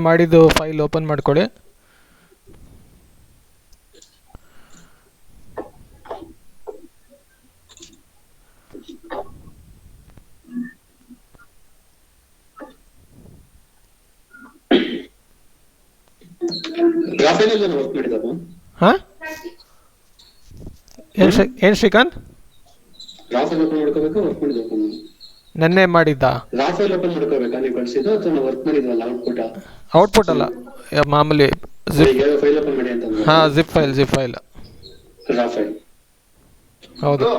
ಮಾಡಿದ್ದು file open ಮಾಡ್ಕೊಳ್ಳಿ. ಹಾ ಏನ್ ಶ್ರೀಕಾಂತ್ ನೆನ್ನೆ ಮಾಡಿದ್ದ ಔಟ್ಪುಟ್ ಅಲ್ಲ, ಮಾಮೂಲಿ ಜಿಪ್. ಹಾ, ಜಿಪ್ ಫೈಲ್. ಹೌದು.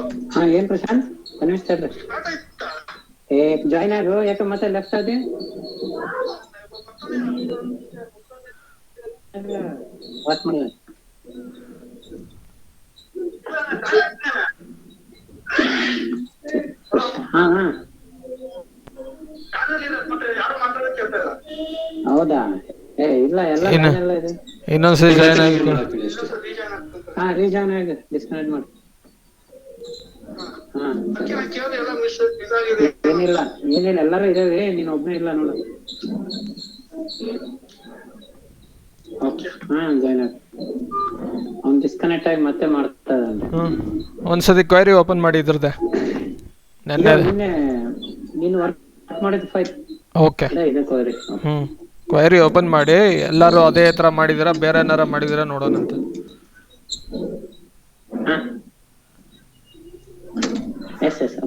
ಏನ್ ಪ್ರಶಾಂತ್ ಕನಿಷ್ಠ ಜಾಯ್ನ್ ಆಗು. ಯಾಕೆ ಮತ್ತೆ ಲೆಫ್ಟ್ ಆದಿ? ವಾಚ್ ಮಾಡಿ. ಹಾ ಹೌದಾ? ಇಲ್ಲ, ಎಲ್ಲ ಲೈನ್ ಎಲ್ಲ ಇದೆ. ಇನ್ನೊಂದ್ಸರಿ ಜಾಯ್ನ್ ಆಗಿ ಹಾ, ರೀಜಾಯ್ನ್ ಆಗಿ ಡಿಸ್ಕನೆಕ್ಟ್ ಮಾಡಿ. ಏನಿಲ್ಲ ಎಲ್ಲರೂ ಇದಾವೆ, ನೀನ್ ಒಬ್ನೇ ಇಲ್ಲ ನೋಡು. ಜಾಯ್ನ್ ಆಗಿ ಅವ್ನು ಡಿಸ್ಕನೆಕ್ಟ್ ಆಗಿ ಮತ್ತೆ ಮಾಡ್ತಾ ಇದ್ದಾನೆ. ಒಂದ್ಸತಿ ಕ್ವೈರಿ ಓಪನ್ ಮಾಡಿ ಇದ್ರದ್ದೆ ನೆನ್ನೆ. ನೀನು ವರ್ಕ್ ಮಾಡಿದ ಫೈಲ್ ಓಕೆ. ಕ್ವೈರಿ ಓಪನ್ ಮಾಡಿ. ಎಲ್ಲರೂ ಅದೇ ಥರ ಮಾಡಿದಿರಾ, ಬೇರೆ ಏನಾರ ಮಾಡಿದಿರಾ ನೋಡೋಣಂತೆ. ಎಸ್ ಎಸ್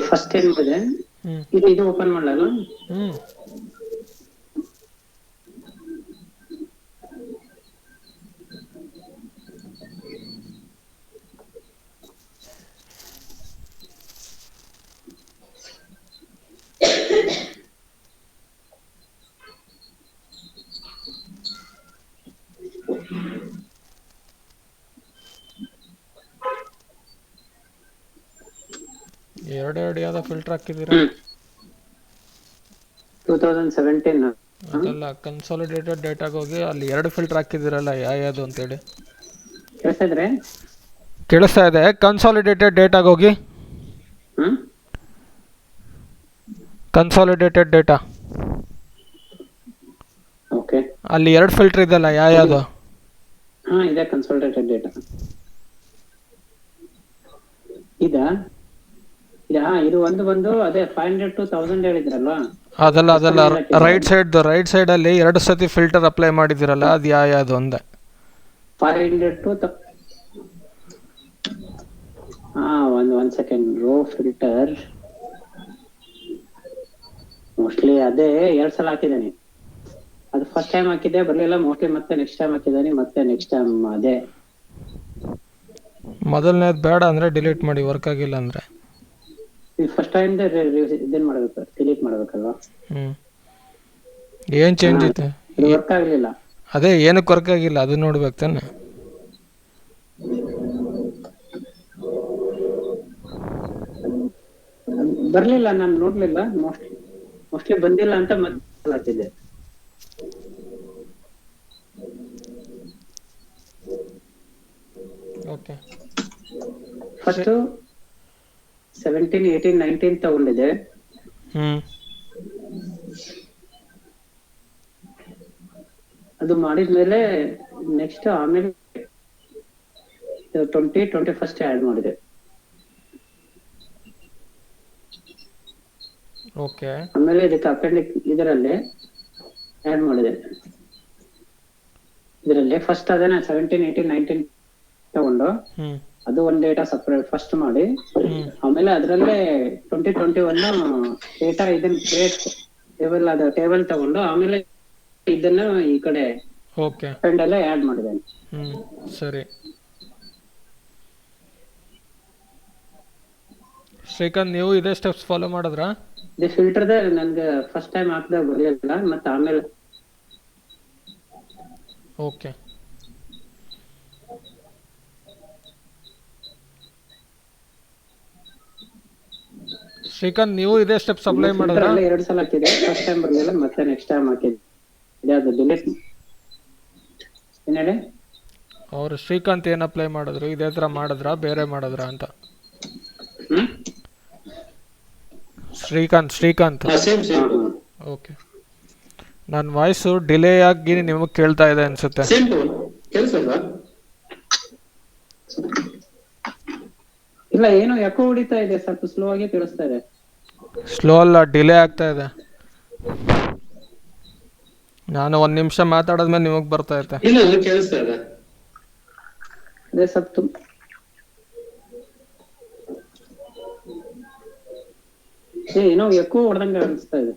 ಫಸ್ಟ್ ಏನ್ ಮಾಡಿದೆ, ಇದು ಓಪನ್ ಮಾಡಲ್ಲ. ಎರಡು ಯಾವ್ದೋ ಫಿಲ್ಟರ್ ಹಾಕಿದ್ದೀರಾ? 2017 ಅದಲ್ಲ, ಕನ್ಸಾಲಿಡೇಟೆಡ್ ಡೇಟಾಗೆ ಹೋಗಿ ಅಲ್ಲಿ 2 ಫಿಲ್ಟರ್ ಹಾಕಿದ್ದೀರಲ್ಲ, ಯಾವುದು ಅಂತೇಳಿ. ಕೇಳಿಸ್ತಾ ಇದೆ. ಕನ್ಸಾಲಿಡೇಟೆಡ್ ಡೇಟಾಗೆ ಹೋಗಿ. ಕನ್ಸಾಲಿಡೇಟೆಡ್ ಡೇಟಾ ಅಲ್ಲಿ 2 ಫಿಲ್ಟರ್ ಇದೆಲ್ಲ, ಯಾವುದು? ಇದೆ ಕನ್ಸಾಲಿಡೇಟೆಡ್ ಡೇಟಾ. ಇದು ಒಂದು ಅದೇ 500 to 1000 ಹೇಳಿದ್ರಲ್ವಾ? ಅದಲ್ಲ ರೈಟ್ ಸೈಡ್ ಅಲ್ಲಿ 2 ಸತಿ ಫಿಲ್ಟರ್ ಅಪ್ಲೈ ಮಾಡಿದಿರಲ್ಲ, ಅದು ಯಾವುದು ಅಂದೆ. 500 to ಒಂದ್ ಸೆಕೆಂಡ್. ರೋ ಫಿಲ್ಟರ್ ಮೋಸ್ಟ್ಲಿ ಅದೇ 2 ಸಲ ಹಾಕಿದ್ದಾನೆ. ಅದು ಫಸ್ಟ್ ಟೈಮ್ ಹಾಕಿದ್ದೆ, ಬರ್ಲಿಲ್ಲ. ಮೋಸ್ಟ್ಲಿ ಮತ್ತೆ ನೆಕ್ಸ್ಟ್ ಟೈಮ್ ಹಾಕಿದ್ದಾನೆ, ಮತ್ತೆ ನೆಕ್ಸ್ಟ್ ಟೈಮ್ ಅದೇ. ಮೊದಲನೇದು ಬೇಡ ಅಂದ್ರೆ ಡಿಲೀಟ್ ಮಾಡಿ, ವರ್ಕ್ ಆಗಿಲ್ಲ ಅಂದ್ರೆ. ಫಸ್ಟ್ ಟೈಮ್ ಇದನ್ನ ಮಾಡಬೇಕು, ಡಿಲೀಟ್ ಮಾಡಬೇಕಲ್ವಾ? ಏನ್ ಚೇಂಜ್ ಐತೆ? ವರ್ಕ್ ಆಗಲಿಲ್ಲ. ಅದೇ ಏನಕ್ಕೆ ವರ್ಕ್ ಆಗಿಲ್ಲ ಅದು ನೋಡ್ಬೇಕು ತಾನೆ. ಬರ್ಲಿಲ್ಲ, ನಾನು ನೋಡ್ಲಿಲ್ಲ. ಮೋಸ್ಟ್ಲಿ ಬಂದಿಲ್ಲ ಅಂತ ಮತ್ತೆ ಹಾಕಿದ್ದೆ. ಓಕೆ. ಫಸ್ಟ್ 17, 18, 19 ತಗೊಂಡಿದೆ. ಅದು ಮಾಡಿದ್ಮೇಲೆ ನೆಕ್ಸ್ಟ್ ಆಮೇಲೆ 20, 21 ಆಡ್ ಮಾಡಿದೆ. ಓಕೆ. ಆಮೇಲೆ ಇದಕ್ಕೆ ಅಪೆಂಡಿಕ್ಸ್ ಇದರಲ್ಲಿ ಆಡ್ ಮಾಡಿದೆ. ಇದರಲ್ಲಿ ಫಸ್ಟ್ ಅದನ್ನ 17, 18, 19 ತಗೊಂಡು ಅದು ಒಂದು ಡೇಟಾ ಸಪರೇಟ್ ಫಸ್ಟ್ ಮಾಡಿ, ಆಮೇಲೆ ಅದರಲ್ಲೇ 20, 21 ಡೇಟಾ ಇದನ್ನ ಕ್ರಿಯೇಟ್ ಟೇಬಲ್ ತಗೊಂಡು ಆಮೇಲೆ ಇದನ್ನ ಈ ಕಡೆ ಅಪೆಂಡ್ ಎಲ್ಲ ಆಡ್ ಮಾಡಿದೆ. ಸರಿ. ಶ್ರೀಕಾಂತ್ ನೀವು ಇದೇ ಸ್ಟೆಪ್ಸ್ ಫಾಲೋ ಮಾಡಿದ್ರಾ? ಇದು ಫಿಲ್ಟರ್ದ ನನ್ಗೆ ಫಸ್ಟ್ ಟೈಮ್ ಹಾಕಿದಾಗ ಬರ್ಲಿಲ್ಲ, ಮತ್ತೆ ಆಮೇಲೆ ಓಕೆ. ಶ್ರೀಕಾಂತ್ ನೀವು ಇದೇ ಸ್ಟೆಪ್ಸ್ ಅಪ್ಲೈ ಮಾಡಿದ್ರಾ? 2 ಸಲ ಹಾಕಿದೆ, ಫಸ್ಟ್ ಟೈಮ್ ಬರ್ಲಿಲ್ಲ, ಮತ್ತೆ ನೆಕ್ಸ್ಟ್ ಟೈಮ್ ಹಾಕಿದೆ ಅದು ಡಿಲೀಟ್. ಏನ್ ಹೇಳಿ? ಅವ್ರು ಶ್ರೀಕಾಂತ್ ಏನು ಅಪ್ಲೈ ಮಾಡಿದ್ರು, ಇದೇ ಥರ ಮಾಡಿದ್ರಾ ಬೇರೆ ಮಾಡಿದ್ರಾ ಅಂತ? ಶ್ರೀಕಾಂತ್ ಓಕೆ. ನನ್ನ ವಾಯ್ಸು ಡಿಲೇ ಆಗಿ ನಿಮಗೆ ಕೇಳ್ತಾ ಇದೆ ಅನ್ಸುತ್ತೆ. ಇಲ್ಲ, ಏನೋ ಯಾಕೋ ಹೊಡಿತಾ ಇದೆ, ಸ್ವಲ್ಪ ಸ್ಲೋ ಆಗಿ ಕೇಳಿಸ್ತಾ ಇದೆ. ಸ್ಲೋ ಅಲ್ಲ, ಡಿಲೇ ಆಗ್ತಾ ಇದೆ. ನಾನು 1 ನಿಮಿಷ ಮಾತಾಡಿದ್ಮೇಲೆ ನಿಮಗೆ ಬರ್ತಾ ಐತೆ. ಅದೇ ಸ್ವಲ್ಪ ಏನೋ ಯಾಕೋ ಹೊಡೆದಂಗ ಅನಿಸ್ತಾ ಇದೆ.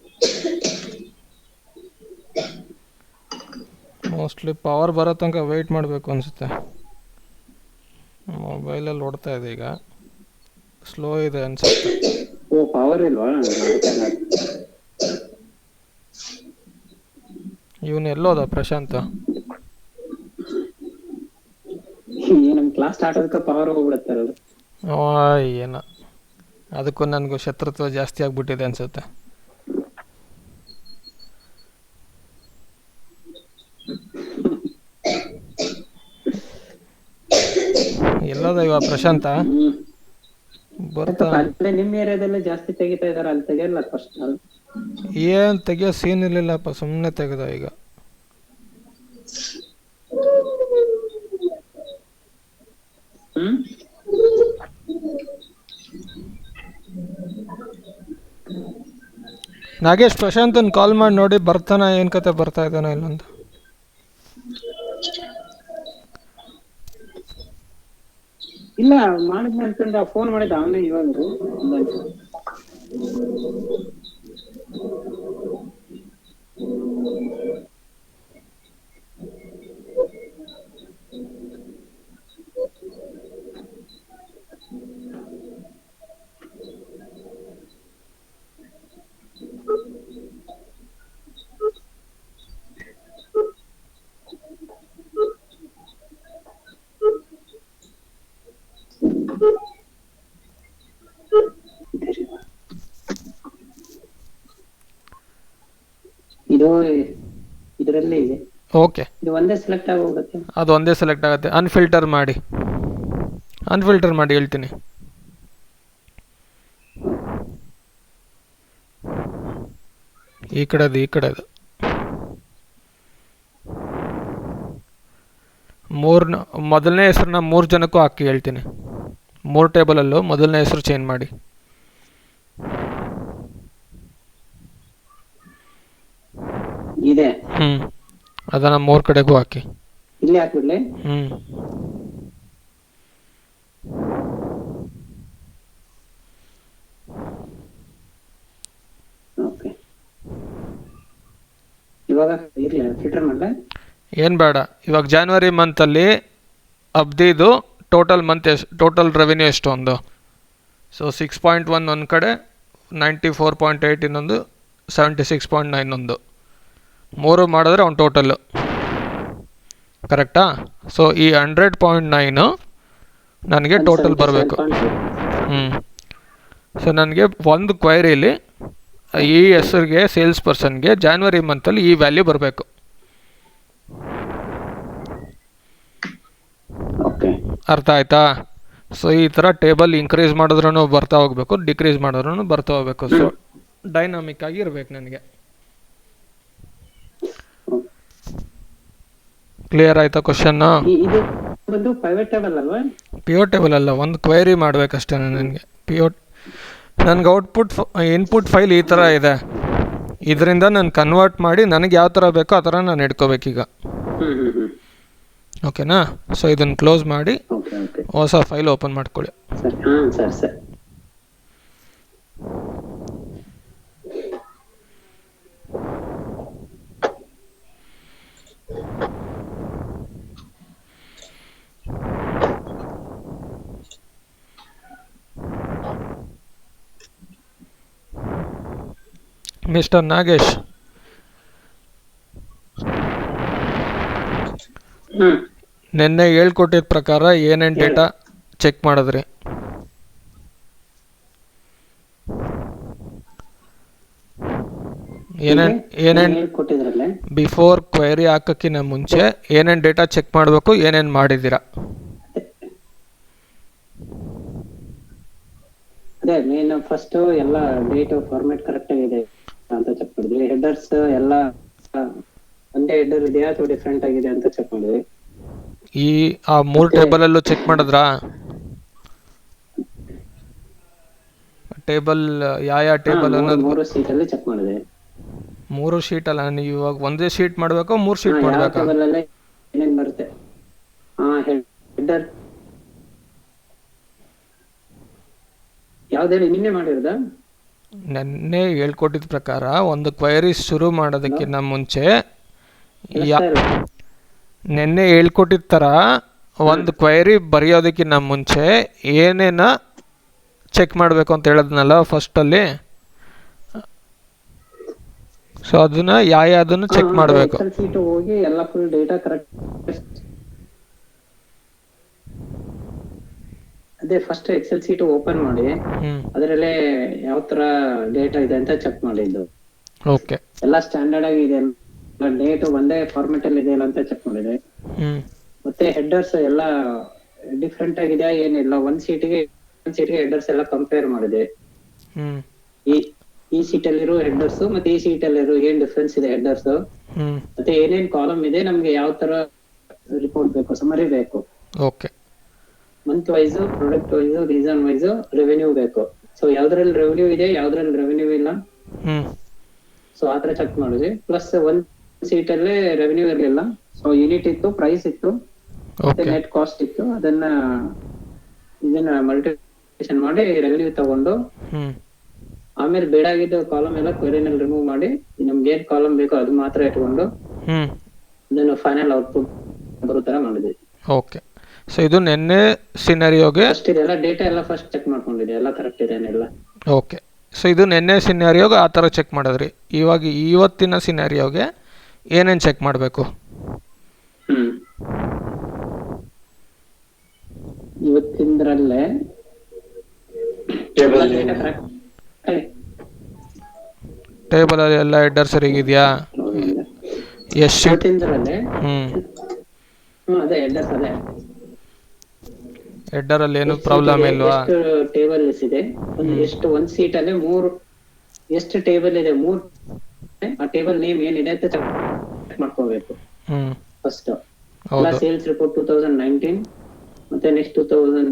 ಮೋಸ್ಟ್ಲಿ ಪವರ್ ಬರೋ ತನಕ ವೆಯ್ಟ್ ಮಾಡಬೇಕು ಅನಿಸುತ್ತೆ. ಮೊಬೈಲಲ್ಲಿ ಓಡ್ತಾ ಇದೆ ಈಗ, ಸ್ಲೋ ಇದೆ ಅನಿಸುತ್ತೆ. ಓ, ಪವರ್ ಇಲ್ವಾ? ಇವನು ಎಲ್ಲೋದ ಪ್ರಶಾಂತ್? ನಮ್ ಕ್ಲಾಸ್ ಸ್ಟಾರ್ಟ್ ಆದಕ್ಕೆ ಪವರ್ ಹೋಗ್ಬಿಡುತ್ತಾರಲ್ಲ. ಏನ ಅದಕ್ಕೂ ನನಗೂ ಶತ್ರುತ್ವ ಜಾಸ್ತಿ ಆಗ್ಬಿಟ್ಟಿದೆ ಅನ್ಸುತ್ತೆ. ಎಲ್ಲೋದ ಇವ ಪ್ರಶಾಂತ? ಬರ್ತಾ ನಿಮ್ ಏರಿಯಾದಲ್ಲೇ ಜಾಸ್ತಿ ತೆಗಿತಾ ಇದಾರೆ, ಅಲ್ಲಿ ತೆಗಿಯಲ್ಲ ಫಸ್ಟ್. ಏನ್ ತೆಗಿಯೋ ಸೀನ್ ಇರ್ಲಿಲ್ಲಪ್ಪ, ಸುಮ್ಮನೆ ತೆಗೆದ ಈಗ. ನಾಗೇಶ್ ಪ್ರಶಾಂತನ್ ಕಾಲ್ ಮಾಡಿ ನೋಡಿ, ಬರ್ತಾನ ಏನ್ ಕತೆ, ಬರ್ತಾ ಇದ್ದಾನ ಇಲ್ಲೊಂದು. ಇಲ್ಲ, ಮಾಡಿದ್ನ ಅನ್ಕೊಂಡ ಫೋನ್ ಮಾಡಿದ್ದ ಅವನೇ ಇವಾಗ. ಇದು ಇದರಲ್ಲಿ ಇದೆ. ಓಕೆ, ಇದು ಒಂದೇ ಸೆಲೆಕ್ಟ್ ಆಗಿ ಹೋಗುತ್ತೆ. ಅದು ಒಂದೇ ಸೆಲೆಕ್ಟ್ ಆಗುತ್ತೆ. ಅನ್ಫಿಲ್ಟರ್ ಮಾಡಿ ಹೇಳ್ತೀನಿ. ಈ ಕಡೆದು ಮೊದಲನೇ ಹೆಸರನ್ನ 3 ಜನಕ್ಕೂ ಹಾಕಿ ಹೇಳ್ತೀನಿ. 3 ಟೇಬಲಲ್ಲೂ ಮೊದಲನೇ ಹೆಸರು ಚೇಂಜ್ ಮಾಡಿ. ಇದೆ, ಅದನ್ನ 3 ಕಡೆಗೂ ಹಾಕಿ. ಇಲ್ಲಿ ಹಾಕ್ಬಿಡ್ಲಿ? ಓಕೆ, ಇವಾಗ ಫಿಲ್ಟರ್ ಮಾಡಲ? ಏನು ಬೇಡ. ಇವಾಗ ಜಾನ್ವರಿ ಮಂತಲ್ಲಿ ಅಬ್ದಿದು ಟೋಟಲ್ ರೆವಿನ್ಯೂ ಎಷ್ಟು ಒಂದು. ಸೊ 6.1 ಒಂದು ಕಡೆ, 94.8 ಇನ್ನೊಂದು, 76.9 ಒಂದು, 3 ಮಾಡಿದ್ರೆ ಅವ್ನು ಟೋಟಲ್ಲು ಕರೆಕ್ಟಾ? ಸೊ ಈ 100.9 ನನಗೆ ಟೋಟಲ್ ಬರಬೇಕು. ಸೊ ನನಗೆ ಒಂದು ಕ್ವೈರಿಲಿ ಈ ಹೆಸರಿಗೆ ಸೇಲ್ಸ್ ಪರ್ಸನ್ಗೆ ಜಾನ್ವರಿ ಮಂತಲ್ಲಿ ಈ ವ್ಯಾಲ್ಯೂ ಬರಬೇಕು. ಅರ್ಥ ಆಯ್ತಾ? ಸೊ ಈ ಥರ ಟೇಬಲ್ ಇನ್ಕ್ರೀಸ್ ಮಾಡಿದ್ರೂ ಬರ್ತಾ ಹೋಗ್ಬೇಕು, ಡಿಕ್ರೀಸ್ ಮಾಡಿದ್ರೂ ಬರ್ತಾ ಹೋಗ್ಬೇಕು. ಸೊ ಡೈನಾಮಿಕ್ ಆಗಿ ಇರಬೇಕು ನನಗೆ. ಕ್ಲಿಯರ್ ಆಯ್ತಾ ಕ್ವಶನ್? ಪಿವೋಟ್ ಟೇಬಲ್ ಅಲ್ಲ, ಒಂದು ಕ್ವೈರಿ ಮಾಡಬೇಕಷ್ಟೇ ನನಗೆ. ನನಗೆ ಇನ್ಪುಟ್ ಫೈಲ್ ಈ ಥರ ಇದೆ, ಇದರಿಂದ ನಾನು ಕನ್ವರ್ಟ್ ಮಾಡಿ ನನಗೆ ಯಾವ ಥರ ಬೇಕೋ ಆ ಥರ ನಾನು ಇಟ್ಕೋಬೇಕೀಗ. ಓಕೆನಾ? ಸೊ ಇದನ್ನು ಕ್ಲೋಸ್ ಮಾಡಿ ಹೊಸ ಫೈಲ್ ಓಪನ್ ಮಾಡ್ಕೊಳ್ಳಿ. ಮಿಸ್ಟರ್ ನಾಗೇಶ್, ಹ್ಮ್ ನಿನ್ನೆ ಹೇಳ್ಕೊಟ್ಟಿದ್ದ ಪ್ರಕಾರ ಏನೇನು ಡೇಟಾ ಚೆಕ್ ಮಾಡಿದ್ರಿ? ಏನೇನು ಹೇಳ್ಕೊಟ್ಟಿದ್ರಲ್ಲೇ ಬಿಫೋರ್ ಕ್ವೈರಿ ಹಾಕೋಕ್ಕಿಂತ ಮುಂಚೆ ಏನೇನು ಡೇಟಾ ಚೆಕ್ ಮಾಡಬೇಕು, ಏನೇನು ಮಾಡಿದ್ದೀರಾ? ಅದೇ ಮೇನ್ ಫಸ್ಟ್ ಎಲ್ಲ ಡೇಟ್ ಫಾರ್ಮ್ಯಾಟ್ ಕರೆಕ್ಟ್ ಆಗಿದೆ ಅಂತ ಚೆಕ್ ಮಾಡಿದ್ವಿ. ಹೆಡರ್ಸ್ ಎಲ್ಲ ಒಂದೇ ಹೆಡರ್ ಇದೆಯಾ ಅಥವಾ ಡಿಫ್ರೆಂಟ್ ಆಗಿದೆ ಅಂತ ಚೆಕ್ ಮಾಡಿದ್ವಿ. ಆ 3 ಟೇಬಲಲ್ಲೂ ಚೆಕ್ ಮಾಡಿದ್ರಾ? ಟೇಬಲ್ ಯಾವ ಟೇಬಲ್ ಅನ್ನೋದು ಮೂರು ಸೀಟ್ ಅಲ್ಲಿ ಚೆಕ್ ಮಾಡಿದೆ. 3 ಶೀಟ್ ಅಲ್ಲ, ನೀವು ಇವಾಗ ಒಂದೇ ಶೀಟ್ ಮಾಡಬೇಕು, 3 ಶೀಟ್ ಯಾವ ಮಾಡಬೇಕಾ? ಟೇಬಲ್ ಅಲ್ಲೇ ಏನೇನ್ ಬರುತ್ತೆ? ಹೆಡರ್ ಯಾವ್ದೇಳಿ ನಿನ್ನೆ ಮಾಡಿರೋದ? ನೆನ್ನೆ ಹೇಳ್ಕೊಟ್ಟಿದ್ದ ಪ್ರಕಾರ ಒಂದು ಕ್ವೈರಿ ಶುರು ಮಾಡೋದಕ್ಕಿಂತ ಮುಂಚೆ ನೆನ್ನೆ ಹೇಳ್ಕೊಟ್ಟಿದ್ದ ಥರ ಒಂದು ಕ್ವೈರಿ ಬರೆಯೋದಕ್ಕಿಂತ ಮುಂಚೆ ಏನೇನ ಚೆಕ್ ಮಾಡಬೇಕು ಅಂತ ಹೇಳಿದ್ನಲ್ಲ ಫಸ್ಟಲ್ಲಿ. ಸೊ ಅದನ್ನ ಯಾವ್ದನ್ನು ಚೆಕ್ ಮಾಡಬೇಕು. ಎಕ್ಸೆಲ್ ಶೀಟ್ ಹೋಗಿ ಎಲ್ಲ ಫುಲ್ ಡೇಟಾ ಕರೆಕ್ಟ್. ಅದೇ ಫಸ್ಟ್ ಎಕ್ಸೆಲ್ ಶೀಟ್ ಓಪನ್ ಮಾಡಿ ಅದರಲ್ಲೇ ಯಾವ ತರ ಡೇಟಾ ಇದೆ ಅಂತ ಚೆಕ್ ಮಾಡಿದ್ದು. ಓಕೆ, ಎಲ್ಲ ಸ್ಟ್ಯಾಂಡರ್ಡ್ ಆಗಿ ಇದೆ, ಡೇಟ್ ಒಂದೇ ಫಾರ್ಮೆಟ್ ಅಲ್ಲಿ ಇದೆಯಲ್ಲ ಅಂತ ಚೆಕ್ ಮಾಡಿದೆ. ಮತ್ತೆ ಹೆಡರ್ಸ್ ಎಲ್ಲ ಡಿಫ್ರೆಂಟ್ ಆಗಿದೆ ಏನಿಲ್ಲ, ಒಂದ್ ಸೀಟ್ಗೆ ಹೆಡರ್ಸ್ ಎಲ್ಲ ಕಂಪೇರ್ ಮಾಡಿದೆ. ಈ ಸೀಟ್ ಅಲ್ಲಿರೋ ಹೆಡರ್ಸ್ ಮತ್ತೆ ಈ ಸೀಟ್ ಅಲ್ಲಿರೋ ಏನ್ ಡಿಫ್ರೆನ್ಸ್ ಇದೆ ಹೆಡರ್ಸ್, ಮತ್ತೆ ಏನೇನ್ ಕಾಲಮ್ ಇದೆ, ನಮ್ಗೆ ಯಾವ ತರ ರಿಪೋರ್ಟ್ ಬೇಕು, ಸಮರಿ ಬೇಕು, okay, month wise, product wise, reason wise, revenue ಬೇಕು. ಸೊ ಯಾವ್ದ್ರಲ್ಲಿ ರೆವೆನ್ಯೂ ಇದೆ, ಯಾವ್ದ್ರಲ್ಲಿ ರೆವೆನ್ಯೂ ಇಲ್ಲ, ಸೊ ಆತರ ಚೆಕ್ ಮಾಡಿದ್ವಿ. ಪ್ಲಸ್ ಒಂದ್ ಸೀಟ್ ಅಲ್ಲೇ ರೆವೆನ್ಯೂ ಇರ್ಲಿಲ್ಲ, ಸೊ ಯೂನಿಟ್ ಇತ್ತು, ಪ್ರೈಸ್ ಇತ್ತು, ಮತ್ತೆ ನೆಟ್ ಕಾಸ್ಟ್ ಇತ್ತು. ಇದನ್ನ ಮಲ್ಟಿಪ್ಲಿಕೇಶನ್ ಮಾಡಿ ರೆವೆನ್ಯೂ ತಗೊಂಡು ಆಮೇಲೆ ಬೇಡಾಗಿದ್ದ ಕಾಲಮ್ ಎಲ್ಲ ಕ್ವೆರಿನಲ್ಲಿ ರಿಮೂವ್ ಮಾಡಿ ನಮ್ಗೆ ಏನ್ ಕಾಲಮ್ ಬೇಕೋ ಅದು ಮಾತ್ರ ಇಟ್ಕೊಂಡು ಇದನ್ನು ಫೈನಲ್ ಔಟ್ಪುಟ್ ಬರೋ ತರ ಮಾಡಿದ್ವಿ. ಓಕೆ, ಸೊ ಇದು ನೆನ್ನೆ ಸಿನಾರಿಯೋಗೆ ಫಸ್ಟ್ ಇದೆಲ್ಲ ಡೇಟಾ ಎಲ್ಲ ಫಸ್ಟ್ ಚೆಕ್ ಮಾಡ್ಕೊಂಡಿದೆ, ಎಲ್ಲ ಕರೆಕ್ಟ್ ಇದೆ ಏನೆಲ್ಲ. ಓಕೆ, ಸೊ ಇದು ನೆನ್ನೆ ಸಿನಾರಿಯೋಗೆ ಆ ಥರ ಚೆಕ್ ಮಾಡಿದ್ರಿ. ಇವಾಗ ಇವತ್ತಿನ ಸಿನಾರಿಯೋಗೆ ಏನೇನು ಚೆಕ್ ಮಾಡಬೇಕು? ಇವತ್ತಿಂದ್ರಲ್ಲೇ ಟೇಬಲ್ ಅಲ್ಲಿ ಎಲ್ಲ ಹೆಡರ್ ಸರಿಗಿದೆಯಾ? ಎಷ್ಟು ಶೀಟ್? ಅದೇ ಹೆಡರ್ಸ್, ಅದೇ ಹೆಡರ್ ಅಲ್ಲಿ ಏನು ಪ್ರಾಬ್ಲಮ್ ಇಲ್ವಾ? ಎಷ್ಟು ಟೇಬಲ್ ಇದೆ, ಎಷ್ಟು ಒಂದ್ ಸೀಟ್ ಅಲ್ಲಿ ಎಷ್ಟು ಟೇಬಲ್ ಇದೆ, ಆ ಟೇಬಲ್ ನೇಮ್ ಏನಿದೆ ಅಂತ ಚೆಕ್ ಮಾಡ್ಕೋಬೇಕು ಫಸ್ಟ್. ಸೇಲ್ಸ್ ರಿಪೋರ್ಟ್ 2019 ಮತ್ತೆ next 2000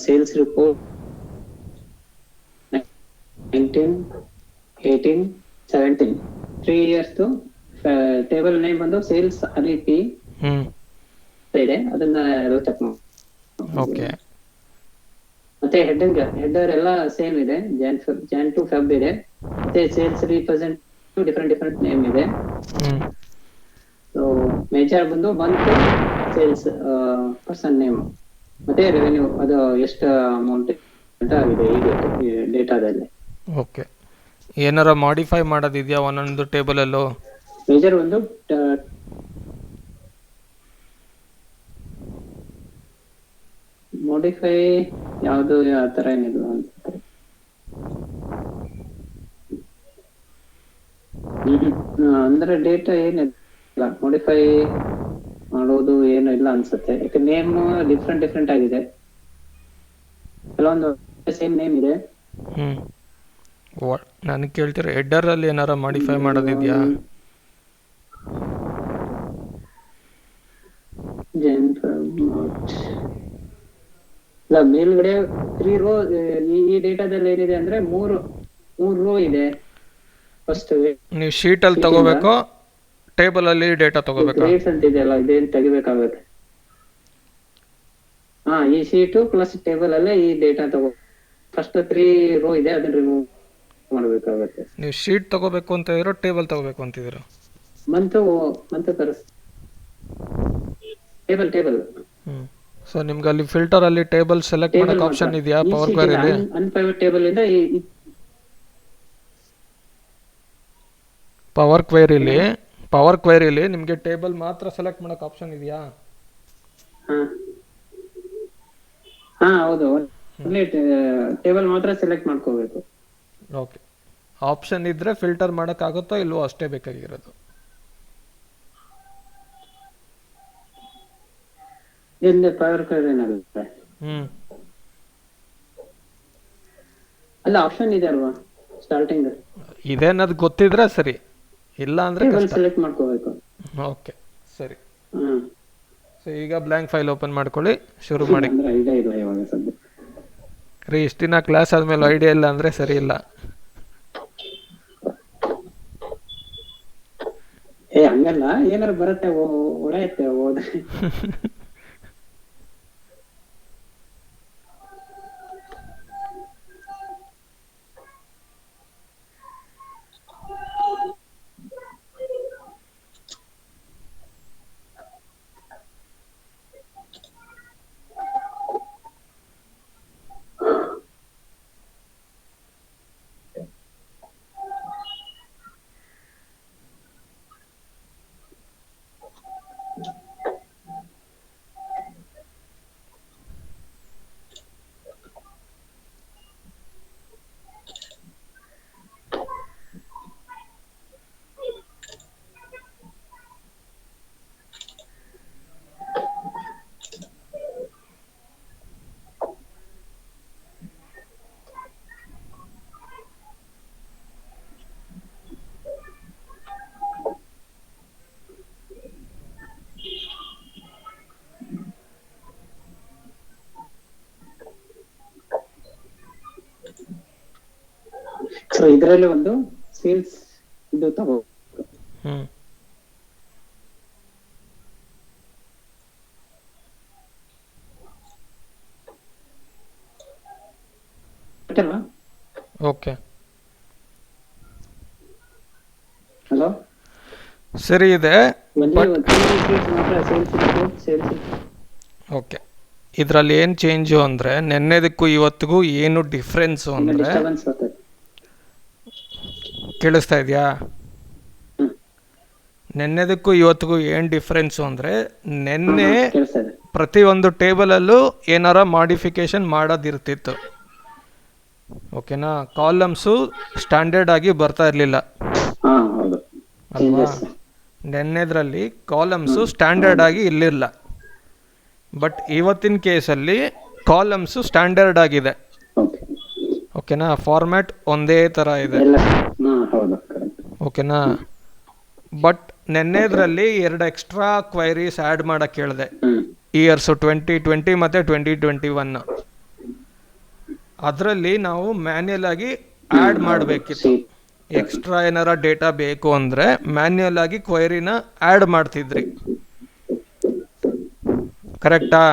sales report 19, 18, 17 3 years table name ಬಂದು ಸೇಲ್ಸ್ REP ಇದೆ, ಅದನ್ನ ಚೆಕ್ ಮಾಡಿ. ಓಕೆ, ಮತ್ತೆ ಹೆಡರ್ ಎಲ್ಲ ಸೇಮ್ ಇದೆ, ಜಾನ್ ಟು ಫೆಬ್ ಇದೆ. ಮತ್ತೆ ಸೇಲ್ಸ್ ರಿಪ್ರೆಸೆಂಟ್ ಡಿಫರೆಂಟ್ ನೇಮ್ ಇದೆ. ಸೊ ಮೇಜರ್ ಬಂದು ಮಂತ್ ಸೇಲ್ಸ್ ಪರ್ಸನ್ ನೇಮ್ ಮತ್ತೆ ರೆವೆನ್ಯೂ ಅದು ಎಷ್ಟು ಅಮೌಂಟ್ ಅಂತ ಆಗಿದೆ ಈ ಡೇಟಾದಲ್ಲಿ. ಓಕೆ, ಏನಾರ ಮಾಡಿಫೈ ಮಾಡೋದಿದೆಯಾ ಒಂದೊಂದು ಟೇಬಲಲ್ಲೂ? ಮೇಜರ್ ಒಂದು ಮಾಡಿಫೈ ಯಾವುದು ಆ ತರ ಏನಿಲ್ಲ ಅಂತ. ಅಂದ್ರೆ ಡೇಟಾ ಏನಿಲ್ಲ, ಮಾಡಿಫೈ ಮಾಡೋದು ಏನು ಇಲ್ಲ ಅನ್ಸುತ್ತೆ. ಯಾಕೆ ನೇಮ್ ಡಿಫ್ರೆಂಟ್ ಆಗಿದೆ, ಕೆಲವೊಂದು ಸೇಮ್ ನೇಮ್ ಇದೆ. ನಾನು ಕೇಳ್ತೀರ ಹೆಡರ್ ಅಲ್ಲಿ ಏನಾರ ಮಾಡಿಫೈ ಮಾಡೋದಿದೆಯಾ? ಇಲ್ಲ, ಮೇಲ್ಗಡೆ 3 ರೋ, ಈ ಡೇಟಾದಲ್ಲಿ ಏನಿದೆ ಅಂದ್ರೆ ಮೂರು ರೋ ಇದೆ. ಫಸ್ಟ್ ನೀವು ಶೀಟ್ ಅಲ್ಲಿ ತಗೋಬೇಕು, ಟೇಬಲ್ ಅಲ್ಲಿ ಡೇಟಾ ತಗೋಬೇಕು ಅಂತ ಇದೆಯಲ್ಲ, ಇದೇನ್ ತೆಗಿಬೇಕಾಗುತ್ತೆ. ಈ ಶೀಟು ಪ್ಲಸ್ ಟೇಬಲ್ ಅಲ್ಲೇ ಈ ಡೇಟಾ ತಗೋ. ಫಸ್ಟ್ 3 ರೋ ಇದೆ, ಅದನ್ನ ರಿಮೂವ್ ಮಾಡಬೇಕಾಗುತ್ತೆ. ನೀವು ಶೀಟ್ ತಗೋಬೇಕು ಅಂತ ಇರೋ, ಟೇಬಲ್ ತಗೋಬೇಕು ಅಂತಿದ್ದೀರಾ? Month table. ಸೊ ನಿಮ್ಗೆ ಅಲ್ಲಿ ಫಿಲ್ಟರ್ ಅಲ್ಲಿ ಟೇಬಲ್ ಸೆಲೆಕ್ಟ್ ಮಾಡಕ್ಕೆ ಆಪ್ಷನ್ ಇದೆಯಾ ಪವರ್ ಕ್ವೆರಿಲಿ? ಅನ್ಪ್ರೈವೇಟ್ ಟೇಬಲ್ ಇಂದ ಪವರ್ ಕ್ವೈರಿಲಿ ನಿಮಗೆ ಟೇಬಲ್ ಮಾತ್ರ ಸೆಲೆಕ್ಟ್ ಮಾಡೋಕೆ ಆಪ್ಷನ್ ಇದೆಯಾ? ಹಾ ಹಾ ಹೌದು, ಟೇಬಲ್ ಮಾತ್ರ ಸೆಲೆಕ್ಟ್ ಮಾಡ್ಕೋಬೇಕು. ಓಕೆ, ಆಪ್ಷನ್ ಇದ್ದರೆ ಫಿಲ್ಟರ್ ಮಾಡೋಕ್ಕಾಗುತ್ತೋ ಇಲ್ವೋ ಅಷ್ಟೇ ಬೇಕಾಗಿರೋದು. ಇಲ್ಲಿ ಪವರ್ ಕ್ವೈರಿನಲ್ಲ ಅಲ್ಲ ಆಪ್ಷನ್ ಇದೆ ಅಲ್ವಾ ಸ್ಟಾರ್ಟಿಂಗ್? ಇದೆ ಅನ್ನೋದು ಗೊತ್ತಿದ್ರೆ ಸರಿ, ಇಲ್ಲ ಅಂದರೆ ಟೇಬಲ್ ಕಷ್ಟ. ಸೆಲೆಕ್ಟ್ ಮಾಡ್ಕೋಬೇಕು. ಓಕೆ ಸರಿ. ಹ್ಮ್ ಸೊ ಈಗ ಬ್ಲ್ಯಾಂಕ್ ಫೈಲ್ ಓಪನ್ ಮಾಡ್ಕೊಳ್ಳಿ, ಶುರು ಮಾಡಿ. ಅಂದ್ರೆ ಐಡಿಯಾ ಇಲ್ಲ ಇವಾಗ ಸದ್ಯ. ರೀ ಇಷ್ಟು ದಿನ ಕ್ಲಾಸ್ ಆದಮೇಲೆ ಐಡಿಯಾ ಇಲ್ಲ ಅಂದರೆ ಸರಿ ಇಲ್ಲ. ಹಂಗಲ್ಲ, ಏನಾರು ಬರುತ್ತೆ ಹೊಡೆಯುತ್ತೆ ಹೋದ್ರೆ. ಸೊ ಇದರಲ್ಲಿ ಒಂದು ಸೇಲ್ಸ್ ಇದು ತಗೋ. ಓಕೆ ಹಲೋ, ಸರಿ ಇದೆ. ಓಕೆ, ಇದರಲ್ಲಿ ಏನು ಚೇಂಜು ಅಂದರೆ ನೆನ್ನೆದಕ್ಕೂ ಇವತ್ತಿಗೂ ಏನು ಡಿಫ್ರೆನ್ಸು ಅಂದರೆ, ಕೇಳಿಸ್ತಾ ಇದೆಯಾ? ನೆನ್ನೆದಕ್ಕೂ ಇವತ್ತಿಗೂ ಏನು ಡಿಫ್ರೆನ್ಸು ಅಂದರೆ, ನೆನ್ನೆ ಪ್ರತಿಯೊಂದು ಟೇಬಲಲ್ಲೂ ಏನಾರ ಮಾಡಿಫಿಕೇಶನ್ ಮಾಡೋದಿರ್ತಿತ್ತು. ಓಕೆನಾ? ಕಾಲಮ್ಸು ಸ್ಟ್ಯಾಂಡರ್ಡ್ ಆಗಿ ಬರ್ತಾ ಇರಲಿಲ್ಲ ಅಲ್ವಾ? ನೆನ್ನೆದ್ರಲ್ಲಿ ಕಾಲಮ್ಸು ಸ್ಟ್ಯಾಂಡರ್ಡ್ ಆಗಿ ಇರಲಿಲ್ಲ. ಬಟ್ ಇವತ್ತಿನ ಕೇಸಲ್ಲಿ ಕಾಲಮ್ಸು ಸ್ಟ್ಯಾಂಡರ್ಡ್ ಆಗಿದೆ. ಓಕೆನಾ? ಫಾರ್ಮ್ಯಾಟ್ ಒಂದೇ ಥರ ಇದೆ. ಓಕೆನಾ? ಬಟ್ ನೆನ್ನೆದ್ರಲ್ಲಿ 2 ಎಕ್ಸ್ಟ್ರಾ ಕ್ವೈರೀಸ್ ಆ್ಯಡ್ ಮಾಡೋಕ್ಕೆ ಹೇಳಿದೆ, ಇಯರ್ಸು 2020 ಮತ್ತು 2021. ಅದರಲ್ಲಿ ನಾವು ಮ್ಯಾನ್ಯಲ್ ಆಗಿ ಆ್ಯಡ್ ಮಾಡಬೇಕಿತ್ತು. ಎಕ್ಸ್ಟ್ರಾ ಏನಾರ ಡೇಟಾ ಬೇಕು ಅಂದರೆ ಮ್ಯಾನ್ಯಲ್ ಆಗಿ ಕ್ವೈರಿನ ಆ್ಯಡ್ ಮಾಡ್ತಿದ್ರಿ. ಕರೆಕ್ಟಾ?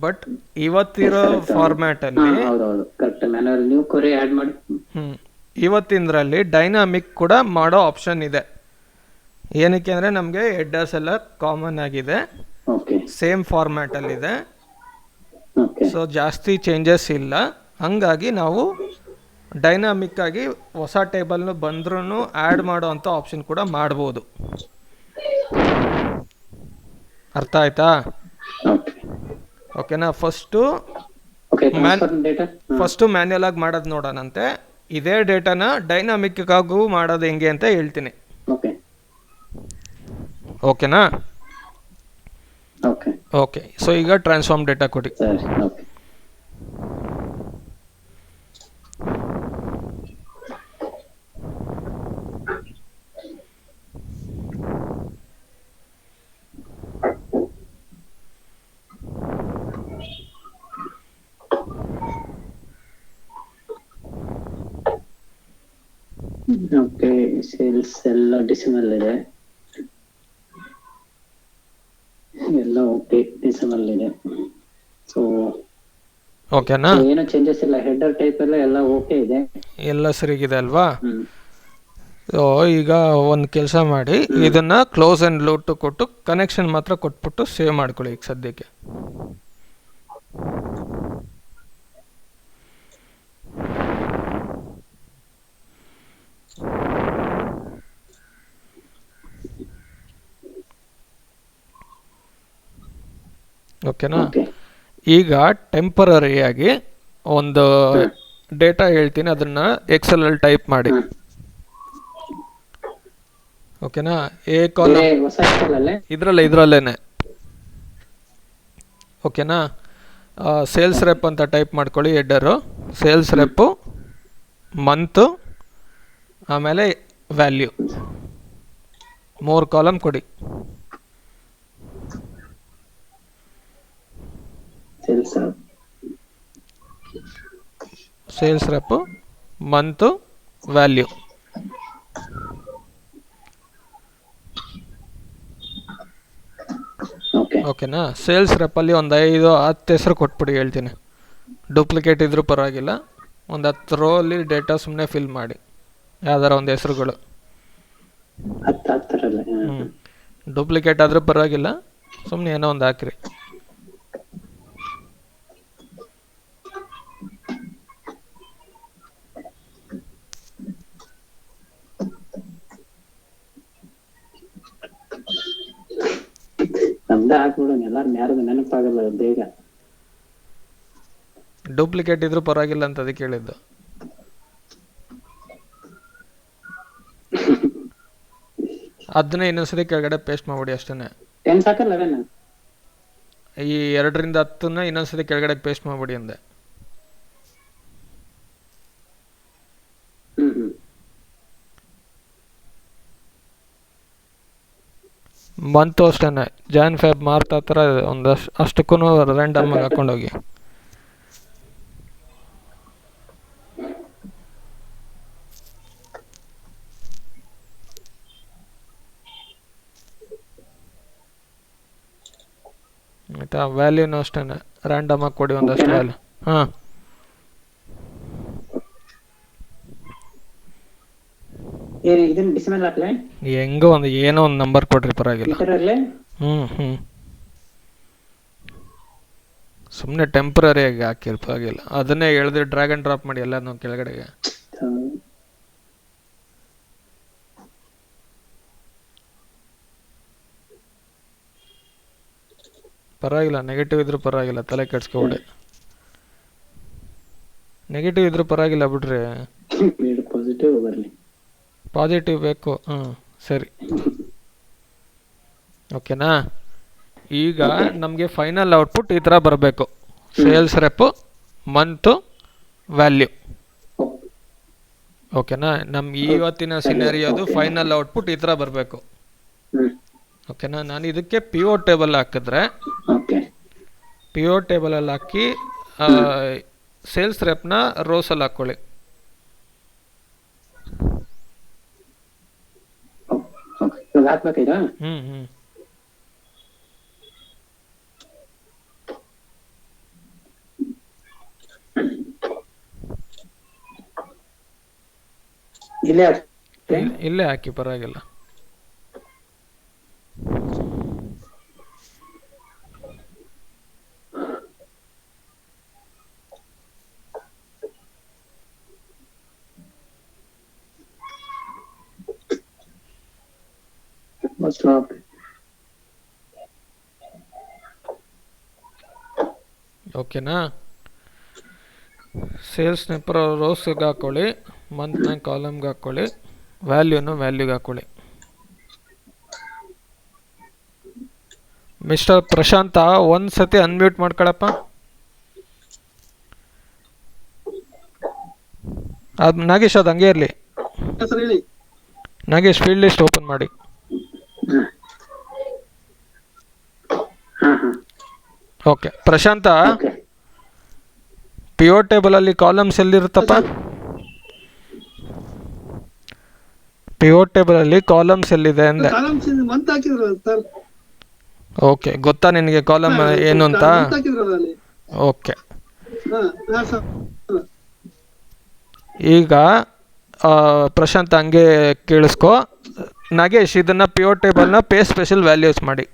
ಬಟ್ ಇವತ್ತಿರೋ ಫಾರ್ಮ್ಯಾಟಲ್ಲಿ ಇವತ್ತಿನದ್ರಲ್ಲಿ ಡೈನಾಮಿಕ್ ಕೂಡ ಮಾಡೋ ಆಪ್ಷನ್ ಇದೆ. ಏನಕ್ಕೆ ಅಂದರೆ ನಮಗೆ ಹೆಡರ್ಸ್ ಎಲ್ಲ ಕಾಮನ್ ಆಗಿದೆ, ಸೇಮ್ ಫಾರ್ಮ್ಯಾಟಲ್ಲಿದೆ. ಸೊ ಜಾಸ್ತಿ ಚೇಂಜಸ್ ಇಲ್ಲ. ಹಂಗಾಗಿ ನಾವು ಡೈನಾಮಿಕ್ ಆಗಿ ಹೊಸ ಟೇಬಲ್ನು ಬಂದ್ರೂ ಆ್ಯಡ್ ಮಾಡೋ ಅಂಥ ಆಪ್ಷನ್ ಕೂಡ ಮಾಡ್ಬೋದು. ಅರ್ಥ ಆಯ್ತಾ? ಓಕೆನಾ? ಫಸ್ಟು ಮ್ಯಾನ್ಯಲ್ ಆಗಿ ಮಾಡೋದು ನೋಡೋಣಂತೆ. ಇದೇ ಡೇಟಾನ ಡೈನಾಮಿಕ್ ಆಗೂ ಮಾಡೋದು ಹೆಂಗೆ ಅಂತ ಹೇಳ್ತೀನಿ. ಓಕೆನಾ? ಓಕೆ, ಸೊ ಈಗ ಟ್ರಾನ್ಸ್ಫಾರ್ಮ್ ಡೇಟಾ ಕೊಡಿ. ಓಕೆ, ಸೇಲ್ಸ್ ಎಲ್ಲ ಡಿಸೆಂಬರ್ ಇದೆ, ಎಲ್ಲ ಓಕೆ ಡಿಸೆಂಬರ್ ಇದೆ. ಸೊ ಓಕೆನಾ? ಏನೋ ಚೇಂಜಸ್ ಇಲ್ಲ, ಹೆಡರ್ ಟೈಪ್ ಎಲ್ಲ ಓಕೆ ಇದೆ, ಎಲ್ಲ ಸರಿಗಿದೆ ಅಲ್ವಾ? ಸೊ ಈಗ ಒಂದು ಕೆಲಸ ಮಾಡಿ, ಇದನ್ನು ಕ್ಲೋಸ್ ಆ್ಯಂಡ್ ಲೋಡ್ ಕೊಟ್ಟು ಕನೆಕ್ಷನ್ ಮಾತ್ರ ಕೊಟ್ಬಿಟ್ಟು ಸೇವ್ ಮಾಡ್ಕೊಳ್ಳಿ ಈಗ ಸದ್ಯಕ್ಕೆ. ಓಕೆನಾ. ಓಕೆ ಈಗ ಟೆಂಪರರಿಯಾಗಿ ಒಂದು ಡೇಟಾ ಹೇಳ್ತೀನಿ, ಅದನ್ನು ಎಕ್ಸೆಲಲ್ಲಿ ಟೈಪ್ ಮಾಡಿ. ಓಕೆನಾ. ಎ ಕಾಲಮ್ ಹೊಸ ಎಕ್ಸೆಲಲ್ಲೇ ಇದರಲ್ಲೇನೆ. ಓಕೆನಾ. ಸೇಲ್ಸ್ ರೆಪ್ ಅಂತ ಟೈಪ್ ಮಾಡ್ಕೊಳ್ಳಿ ಹೆಡ್ಡರು. ಸೇಲ್ಸ್ ರೆಪ್ಪು, ಮಂತು, ಆಮೇಲೆ ವ್ಯಾಲ್ಯೂ, 3 ಕಾಲಮ್ ಕೊಡಿ. Sales rep, month, value. ಓಕೆನಾ. ಸೇಲ್ಸ್ ರೆಪ್ಪಲ್ಲಿ ಒಂದು 5-10 ಹೆಸರು ಕೊಟ್ಬಿಡಿ, ಹೇಳ್ತೀನಿ. ಡೂಪ್ಲಿಕೇಟ್ ಇದ್ರೂ ಪರವಾಗಿಲ್ಲ, ಒಂದು 10 ರೋ ಅಲ್ಲಿ ಡೇಟಾ ಸುಮ್ಮನೆ ಫಿಲ್ ಮಾಡಿ, ಯಾವ್ದಾರ ಒಂದು ಹೆಸರುಗಳು. ಡೂಪ್ಲಿಕೇಟ್ ಆದರೂ ಪರವಾಗಿಲ್ಲ, ಸುಮ್ಮನೆ ಏನೋ ಒಂದು ಹಾಕ್ರಿ. ನಮ್ದೇ ಹಾಕ್ಬಿಡೋಣ, ಎಲ್ಲಾರು ಯಾರು ನೆನಪಾಗಲ್ಲ ಬೇಗ. ಡೂಪ್ಲಿಕೇಟ್ ಇದ್ರೂ ಪರವಾಗಿಲ್ಲ ಅಂತ ಅದಕ್ಕೆ ಹೇಳಿದ್ದು. ಅದನ್ನೇ ಇನ್ನೊಂದ್ಸರಿ ಕೆಳಗಡೆ ಪೇಸ್ಟ್ ಮಾಡ್ಬಿಡಿ ಅಷ್ಟೇ. 10 ಸಾಕ 11? ಈ 2ರಿಂದ 10ನ್ನ ಇನ್ನೊಂದ್ಸರಿ ಕೆಳಗಡೆ ಪೇಸ್ಟ್ ಮಾಡ್ಬಿಡಿ ಅಂದೆ. ಮಂತು ಅಷ್ಟೇ, ಜಾನ್ ಫೆಬ್ ಮಾರ್ಚ್ ಆ ಥರ ಒಂದಷ್ಟು ಅಷ್ಟಕ್ಕೂ ರ್ಯಾಂಡಮ್ ಆಗಿ ಹಾಕೊಂಡೋಗಿ. ಆಯಿತಾ. ವ್ಯಾಲ್ಯೂನು ಅಷ್ಟೇ ರ್ಯಾಂಡಮ್ ಆಗಿ ಕೊಡಿ ಒಂದಷ್ಟು ವ್ಯಾಲ್ಯೂ. ಹಾಂ, ಹೆಂಗೋ ಒಂದು ಏನೋ ಒಂದು ನಂಬರ್ ಕೊಡ್ರಿ ಪರವಾಗಿಲ್ಲ. ಸುಮ್ಮನೆ ಟೆಂಪ್ರರಿಯಾಗಿ ಹಾಕಿರಿ ಪರವಾಗಿಲ್ಲ. ಅದನ್ನೇ ಹೇಳಿದ್ರೆ ಡ್ರ್ಯಾಗ್ ಆ್ಯಂಡ್ ಡ್ರಾಪ್ ಮಾಡಿ ಎಲ್ಲನೂ ಕೆಳಗಡೆಗೆ. ಪರವಾಗಿಲ್ಲ, ನೆಗೆಟಿವ್ ಇದ್ರೂ ಪರವಾಗಿಲ್ಲ, ತಲೆ ಕೆಡ್ಸ್ಕೊಬಿಡಿ. ನೆಗೆಟಿವ್ ಇದ್ರೂ ಪರವಾಗಿಲ್ಲ ಬಿಡ್ರಿ, ಪಾಸಿಟಿವ್ ಬೇಕು. ಸರಿ, ಓಕೆನಾ. ಈಗ ನಮಗೆ ಫೈನಲ್ ಔಟ್ಪುಟ್ ಈ ಥರ ಬರಬೇಕು. Sales rep, month, value. ಓಕೆನಾ. ನಮ್ಮ ಇವತ್ತಿನ ಸಿನಾರಿಯೋದು ಫೈನಲ್ ಔಟ್ಪುಟ್ ಈ ಥರ ಬರಬೇಕು. ಓಕೆನಾ. ನಾನು ಇದಕ್ಕೆ ಪಿ ಒ ಟೇಬಲ್ ಹಾಕಿದ್ರೆ, ಪಿ ಒ ಟೇಬಲಲ್ಲಿ ಹಾಕಿ ಸೇಲ್ಸ್ ರೆಪ್ನ ರೋಸಲ್ಲಿ ಹಾಕ್ಕೊಳ್ಳಿ. ಇಲ್ಲೇ ಹಾಕಿ ಪರವಾಗಿಲ್ಲ. ಓಕೆನಾ. ಸೇಲ್ಸ್ನ ರೋಸ್ಗೆ ಹಾಕ್ಕೊಳ್ಳಿ, ಮಂತ್ನ ಕಾಲಮ್ಗೆ ಹಾಕ್ಕೊಳ್ಳಿ, ವ್ಯಾಲ್ಯೂನು ವ್ಯಾಲ್ಯೂಗೆ ಹಾಕ್ಕೊಳ್ಳಿ. ಮಿಸ್ಟರ್ ಪ್ರಶಾಂತ, ಒಂದು ಸತಿ ಅನ್ಮ್ಯೂಟ್ ಮಾಡ್ಕೊಳಪ್ಪ. ಅದು ನಾಗೇಶ್, ಅದು ಹಂಗೆ ಇರಲಿ. ನಾಗೇಶ್, ಫೀಲ್ಡ್ ಲಿಸ್ಟ್ ಓಪನ್ ಮಾಡಿ. ಓಕೆ ಪ್ರಶಾಂತ, ಪಿ ಒ ಟೇಬಲಲ್ಲಿ ಕಾಲಮ್ಸ್ ಎಲ್ಲಿರುತ್ತಪ್ಪ? ಪಿ ಒ ಟೇಬಲಲ್ಲಿ ಕಾಲಮ್ಸ್ ಎಲ್ಲಿದೆ ಅಂದೆ. ಓಕೆ, ಗೊತ್ತಾ ನಿನಗೆ ಕಾಲಮ್ ಏನು ಅಂತ? ಓಕೆ, ಈಗ ಪ್ರಶಾಂತ್ ಹಂಗೆ ಕೇಳಿಸ್ಕೊ. ನಾಗೇಶ್, ಇದನ್ನು ಪಿ ಒ ಟೇಬಲ್ನ ಪೇ ಸ್ಪೆಷಲ್ ವ್ಯಾಲ್ಯೂಸ್ ಮಾಡಿ.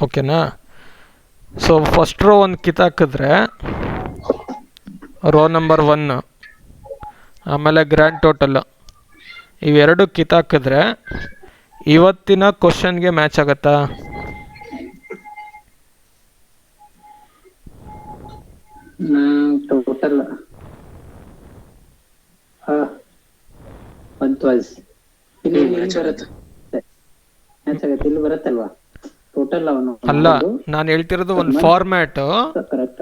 ಓಕೆನಾ. ಸೊ ಫಸ್ಟ್ ರೋ ಒಂದು ಕಿತ್ತಾಕಿದ್ರೆ ರೋ ನಂಬರ್ 1 ಆಮೇಲೆ ಗ್ರ್ಯಾಂಡ್ ಟೋಟಲ್ ಇವೆರಡು ಕಿತ್ತಾಕಿದ್ರೆ ಇವತ್ತಿನ ಕ್ವಶನ್ಗೆ ಮ್ಯಾಚ್ ಆಗತ್ತಾ? ಟೋಟಲ್ ಇಲ್ಲಿ ಬರುತ್ತಲ್ವಾ ಟೋಟಲ್ ಅವನು ಅಲ್ಲ, ನಾನು ಹೇಳ್ತಿರೋದು ಒಂದು ಫಾರ್ಮ್ಯಾಟ್. ಕರೆಕ್ಟ್.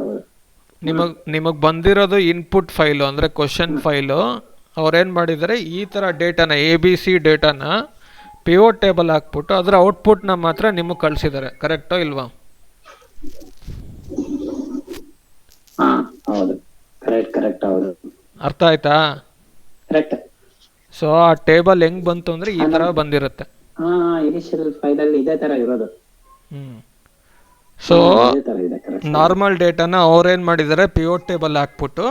ನಿಮಗೆ ಬಂದಿರೋದು ಇನ್ಪುಟ್ ಫೈಲು ಅಂದರೆ ಕ್ವಶನ್ ಫೈಲು. ಅವ್ರೇನು ಮಾಡಿದ್ದಾರೆ, ಈ ಥರ ಡೇಟಾನ ABC ಡೇಟಾನ ಪಿವೋಟ್ ಟೇಬಲ್ ಹಾಕ್ಬಿಟ್ಟು ಅದರ ಔಟ್ಪುಟ್ನ ಮಾತ್ರ ನಿಮಗೆ ಕಳಿಸಿದ್ದಾರೆ. ಕರೆಕ್ಟೋ ಇಲ್ವಾ? ಹೌದು, ಕರೆಕ್ಟ್ ಹೌದು. ಅರ್ಥ ಆಯ್ತಾ? ಕರೆಕ್ಟ್. ಸೊ ಆ ಟೇಬಲ್ ಹೆಂಗ್ ಬಂತು ಅಂದ್ರೆ ಈ ತರ ಬಂದಿರುತ್ತೆ. ಇನಿಷಿಯಲ್ ಫೈಲ್ ಅಲ್ಲಿ ಇದೇ ತರ ಇರೋದು. ಸೊ ನಾರ್ಮಲ್ ಡೇಟಾನ ಅವ್ರೇನ್ ಮಾಡಿದ್ದಾರೆ, ಪಿವೋಟ್ ಟೇಬಲ್ ಹಾಕ್ಬಿಟ್ಟು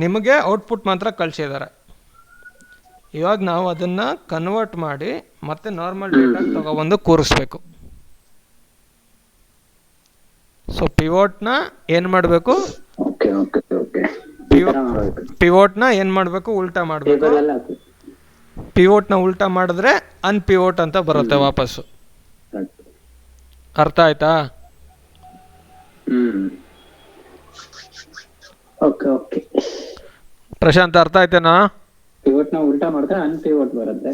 ನಿಮಗೆ ಔಟ್ಪುಟ್ ಮಾತ್ರ ಕಳಿಸಿದ್ದಾರೆ. ಇವಾಗ ನಾವು ಅದನ್ನ ಕನ್ವರ್ಟ್ ಮಾಡಿ ಮತ್ತೆ ನಾರ್ಮಲ್ ಡೇಟಾ ತಗೊಬಂದು ಕೂರಿಸ್ಬೇಕು. ಸೊ ಪಿವೋಟ್ನ ಏನು ಮಾಡಬೇಕು, ಪಿವೋಟ್ನ ಏನು ಮಾಡಬೇಕು, ಉಲ್ಟಾ ಮಾಡಬೇಕು. ಪಿವೋಟ್ನ ಉಲ್ಟಾ ಮಾಡಿದ್ರೆ ಅನ್ಪಿವೋಟ್ ಅಂತ ಬರುತ್ತೆ ವಾಪಸ್ಸು. ಅರ್ಥ ಆಯ್ತಾ? ಪ್ರಶಾಂತ್ ಅರ್ಥ ಆಯ್ತೇನಾ? ಪಿವೋಟ್ನ ಉಲ್ಟಾ ಮಾಡಿದ್ರೆ ಅನ್ಪಿವೋಟ್ ಬರುತ್ತೆ.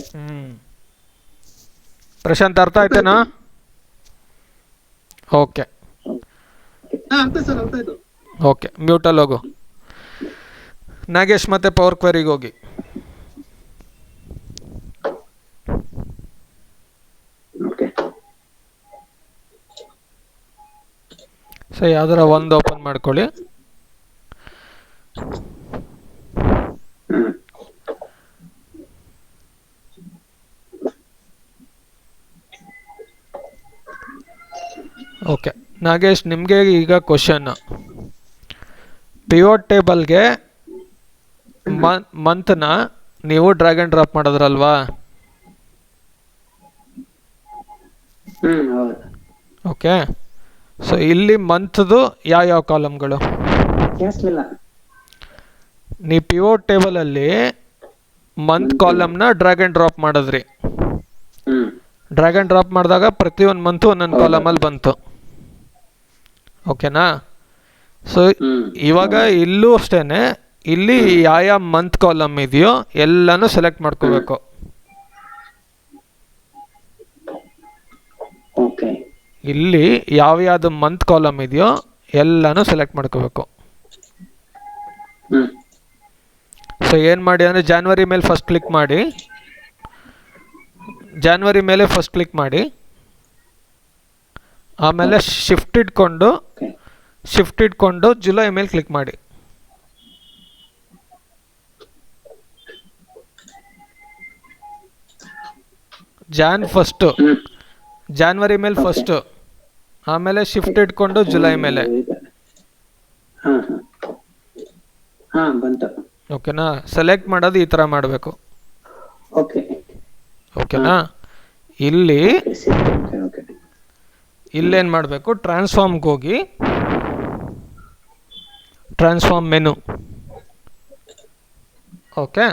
ಪ್ರಶಾಂತ್ ಅರ್ಥ ಆಯ್ತೇನಾ? ಓಕೆ ಓಕೆ, ಮ್ಯೂಟಲ್ಲಿ ಹೋಗು. ನಾಗೇಶ್ ಮತ್ತೆ ಪವರ್ ಕ್ವೆರಿಗೆ ಹೋಗಿ. ಸೊ ಯಾವ್ದಾರ ಒಂದು ಓಪನ್ ಮಾಡ್ಕೊಳ್ಳಿ. ಓಕೆ ನಾಗೇಶ್, ನಿಮಗೆ ಈಗ ಕ್ವಶನ್, ಪಿವೋಟ್ ಟೇಬಲ್ಗೆ ಮಂತ್ನ ನೀವು ಡ್ರ್ಯಾಗ್ ಅಂಡ್ ಡ್ರಾಪ್ ಮಾಡಿದ್ರಲ್ವಾ? ಓಕೆ. ಸೊ ಇಲ್ಲಿ ಮಂತ್ದು ಯಾವ ಕಾಲಮ್ಗಳು? ನೀವು ಪಿವೋಟ್ ಟೇಬಲಲ್ಲಿ ಮಂತ್ ಕಾಲಮ್ನ ಡ್ರ್ಯಾಗ್ ಅಂಡ್ ಡ್ರಾಪ್ ಮಾಡಿದ್ರಿ. ಡ್ರ್ಯಾಗ್ ಅಂಡ್ ಡ್ರಾಪ್ ಮಾಡಿದಾಗ ಪ್ರತಿಯೊಂದು ಮಂತು ಒಂದೊಂದು ಕಾಲಮಲ್ಲಿ ಬಂತು. ಓಕೆನಾ? ಸೊ ಇವಾಗ ಇಲ್ಲೂ ಅಷ್ಟೇನೆ, ಇಲ್ಲಿ ಯಾವ ಮಂತ್ ಕಾಲಮ್ ಇದೆಯೋ ಎಲ್ಲಾನು ಸೆಲೆಕ್ಟ್ ಮಾಡ್ಕೋಬೇಕು. ಇಲ್ಲಿ ಯಾವ್ಯಾವ್ದು ಮಂತ್ ಕಾಲಮ್ ಇದೆಯೋ ಎಲ್ಲಾನು ಸೆಲೆಕ್ಟ್ ಮಾಡ್ಕೋಬೇಕು. ಸೊ ಏನು ಮಾಡಿ ಅಂದರೆ ಜಾನ್ವರಿ ಮೇಲೆ ಫಸ್ಟ್ ಕ್ಲಿಕ್ ಮಾಡಿ, ಜಾನ್ವರಿ ಮೇಲೆ ಫಸ್ಟ್ ಕ್ಲಿಕ್ ಮಾಡಿ, ಆಮೇಲೆ ಶಿಫ್ಟ್ ಇಟ್ಕೊಂಡು ಜುಲೈ ಮೇಲೆ ಕ್ಲಿಕ್ ಮಾಡಿ. ಜಾನ್ವರಿ ಮೇಲೆ ಫಸ್ಟ್, ಆಮೇಲೆ ಶಿಫ್ಟ್ ಇಟ್ಕೊಂಡು ಜುಲೈ ಮೇಲೆ. ಓಕೆನಾ? ಸೆಲೆಕ್ಟ್ ಮಾಡೋದು ಈ ತರ ಮಾಡಬೇಕು. ಓಕೆನಾ? ಇಲ್ಲೇನು ಮಾಡಬೇಕು, ಟ್ರಾನ್ಸ್ಫಾರ್ಮ್ಗೆ ಹೋಗಿ ಟ್ರಾನ್ಸ್ಫಾರ್ಮ್ ಮೆನು. ಓಕೆ,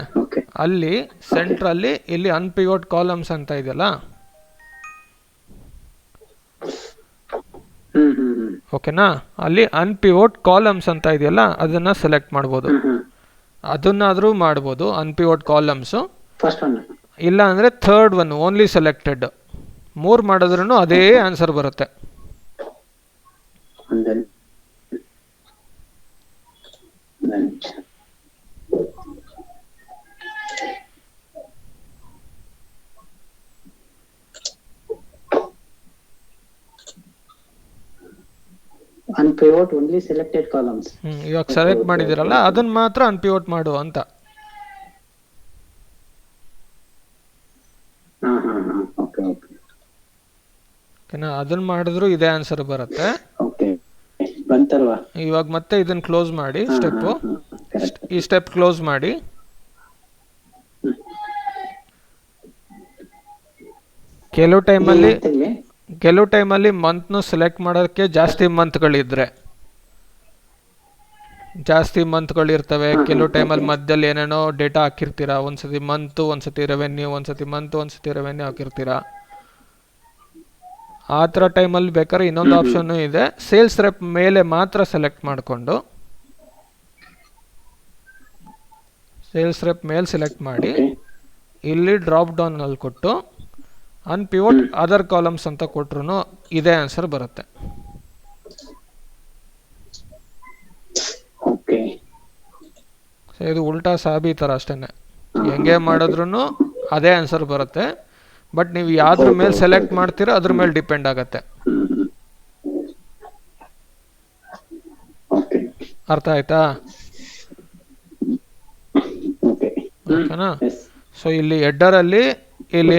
ಅಲ್ಲಿ ಸೆಂಟ್ರಲ್ಲಿ ಇಲ್ಲಿ ಅನ್ಪಿವೋಟ್ ಕಾಲಮ್ಸ್ ಅಂತ ಇದೆಯಲ್ಲ, ಓಕೆನಾ? ಅಲ್ಲಿ ಅನ್ಪಿವೋಟ್ ಕಾಲಮ್ಸ್ ಅಂತ ಇದೆಯಲ್ಲ ಅದನ್ನ ಸೆಲೆಕ್ಟ್ ಮಾಡ್ಬೋದು. ಅದನ್ನಾದ್ರೂ ಮಾಡ್ಬೋದು ಅನ್ಪಿವೋಟ್ ಕಾಲಮ್ಸು. ಇಲ್ಲ ಅಂದರೆ ಥರ್ಡ್ ಒನ್ ಓನ್ಲಿ ಸೆಲೆಕ್ಟೆಡ್, 3 ಮಾಡಿದ್ರೂ ಅದೇ ಆನ್ಸರ್ ಬರುತ್ತೆ. ಅನ್ಪಿವೋಟ್ ಓನ್ಲಿ ಸೆಲೆಕ್ಟೆಡ್ ಕಾಲಮ್ಸ್. ಇವಾಗ ಸೆಲೆಕ್ಟ್ ಮಾಡಿದಿರಲ್ಲ ಅದನ್ನ ಮಾತ್ರ ಅನ್ಪಿವೋಟ್ ಮಾಡು ಅಂತ. ಓಕೆನಾ? ಅದನ್ನ ಮಾಡಿದ್ರು ಇದೇ ಆನ್ಸರ್ ಬರುತ್ತೆ. ಇವಾಗ ಮತ್ತೆ ಇದನ್ನ ಕ್ಲೋಸ್ ಮಾಡಿ, ಈ ಸ್ಟೆಪ್ ಕ್ಲೋಸ್ ಮಾಡಿ. ಕೆಲವು ಟೈಮಲ್ಲಿ ಕೆಲವು ಟೈಮಲ್ಲಿ ಮಂತ್ನು ಸೆಲೆಕ್ಟ್ ಮಾಡೋಕ್ಕೆ ಜಾಸ್ತಿ ಮಂತ್ಗಳಿರ್ತವೆ. ಕೆಲವು ಟೈಮಲ್ಲಿ ಮಧ್ಯದಲ್ಲಿ ಏನೇನೋ ಡೇಟಾ ಹಾಕಿರ್ತೀರಾ. ಒಂದ್ಸತಿ ಮಂತು, ಒಂದ್ಸತಿ ರೆವೆನ್ಯೂ, ಒಂದ್ಸತಿ ರೆವೆನ್ಯೂ ಹಾಕಿರ್ತೀರಾ. ಆ ಥರ ಟೈಮಲ್ಲಿ ಬೇಕಾದ್ರೆ ಇನ್ನೊಂದು ಆಪ್ಷನ್ನು ಇದೆ. ಸೇಲ್ಸ್ ರೆಪ್ ಮೇಲೆ ಮಾತ್ರ ಸೆಲೆಕ್ಟ್ ಮಾಡಿಕೊಂಡು ಸೇಲ್ಸ್ ರೆಪ್ ಮೇಲೆ ಸೆಲೆಕ್ಟ್ ಮಾಡಿ ಇಲ್ಲಿ ಡ್ರಾಪ್ ಡೌನಲ್ಲಿ ಕೊಟ್ಟು ಅನ್ಪಿವೋಟ್ ಅದರ್ ಕಾಲಮ್ಸ್ ಅಂತ ಕೊಟ್ರು ಇದೇ ಆನ್ಸರ್ ಬರುತ್ತೆ. ಇದು ಉಲ್ಟಾ ಸಾಬಿ ಥರ ಅಷ್ಟೇ. ಹೆಂಗೆ ಮಾಡಿದ್ರೂ ಅದೇ ಆನ್ಸರ್ ಬರುತ್ತೆ. ಬಟ್ ನೀವು ಯಾವ್ದ್ರ ಮೇಲೆ ಸೆಲೆಕ್ಟ್ ಮಾಡ್ತೀರೋ ಅದ್ರ ಮೇಲೆ ಡಿಪೆಂಡ್ ಆಗುತ್ತೆ. ಅರ್ಥ ಆಯ್ತಾ? ಓಕೆನಾ? ಸೊ ಇಲ್ಲಿ ಹೆಡ್ಡರಲ್ಲಿ ಇಲ್ಲಿ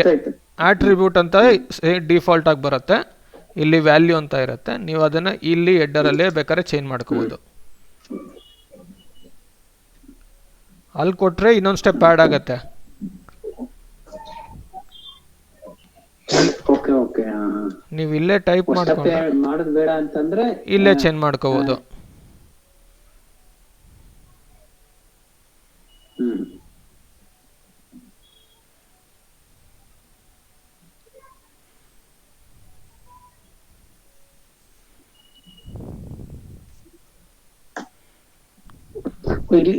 ಆಟ್ರಿಬ್ಯೂಟ್ ಅಂತ ಡಿಫಾಲ್ಟ್ ಆಗಿ ಬರುತ್ತೆ. ಇಲ್ಲಿ ವ್ಯಾಲ್ಯೂ ಅಂತ ಇರುತ್ತೆ. ನೀವು ಅದನ್ನ ಇಲ್ಲಿ ಹೆಡ್ಡರಲ್ಲೇ ಬೇಕಾದ್ರೆ ಚೇಂಜ್ ಮಾಡ್ಕೋಬಹುದು. ಅಲ್ಲಿ ಕೊಟ್ರೆ ಇನ್ನೊಂದು ಸ್ಟೆಪ್ ಆ್ಯಡ್ ಆಗುತ್ತೆ. ನೀವು ಇಲ್ಲೇ ಟೈಪ್ ಮಾಡೋದು ಬೇಡ ಅಂತಂದ್ರೆ ಇಲ್ಲೇ ಚೇಂಜ್ ಮಾಡ್ಕೋಬಹುದು.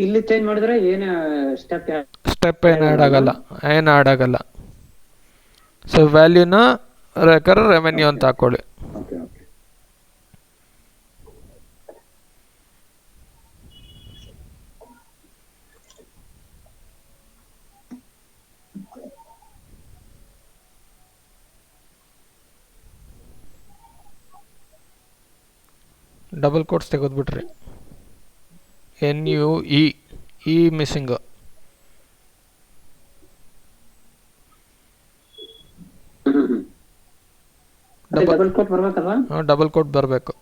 ಇಲ್ಲಿ ಚೇಂಜ್ ಮಾಡಿದ್ರೆ ಏನು ಸ್ಟೆಪ್ ಏನು ಆ್ಯಡ್ ಆಗಲ್ಲ. ಸೊ ವ್ಯಾಲ್ಯೂನ ರೆವೆನ್ಯೂ ಅಂತ ಹಾಕೊಳ್ಳಿ. ಡಬಲ್ ಕೋಟ್ಸ್ ತೆಗೆದ್ಬಿಟ್ರಿ. NUE ಈ ಮಿಸ್ಸಿಂಗ್. ಡಬಲ್ ಕೋಟ್ ಬರಬೇಕು.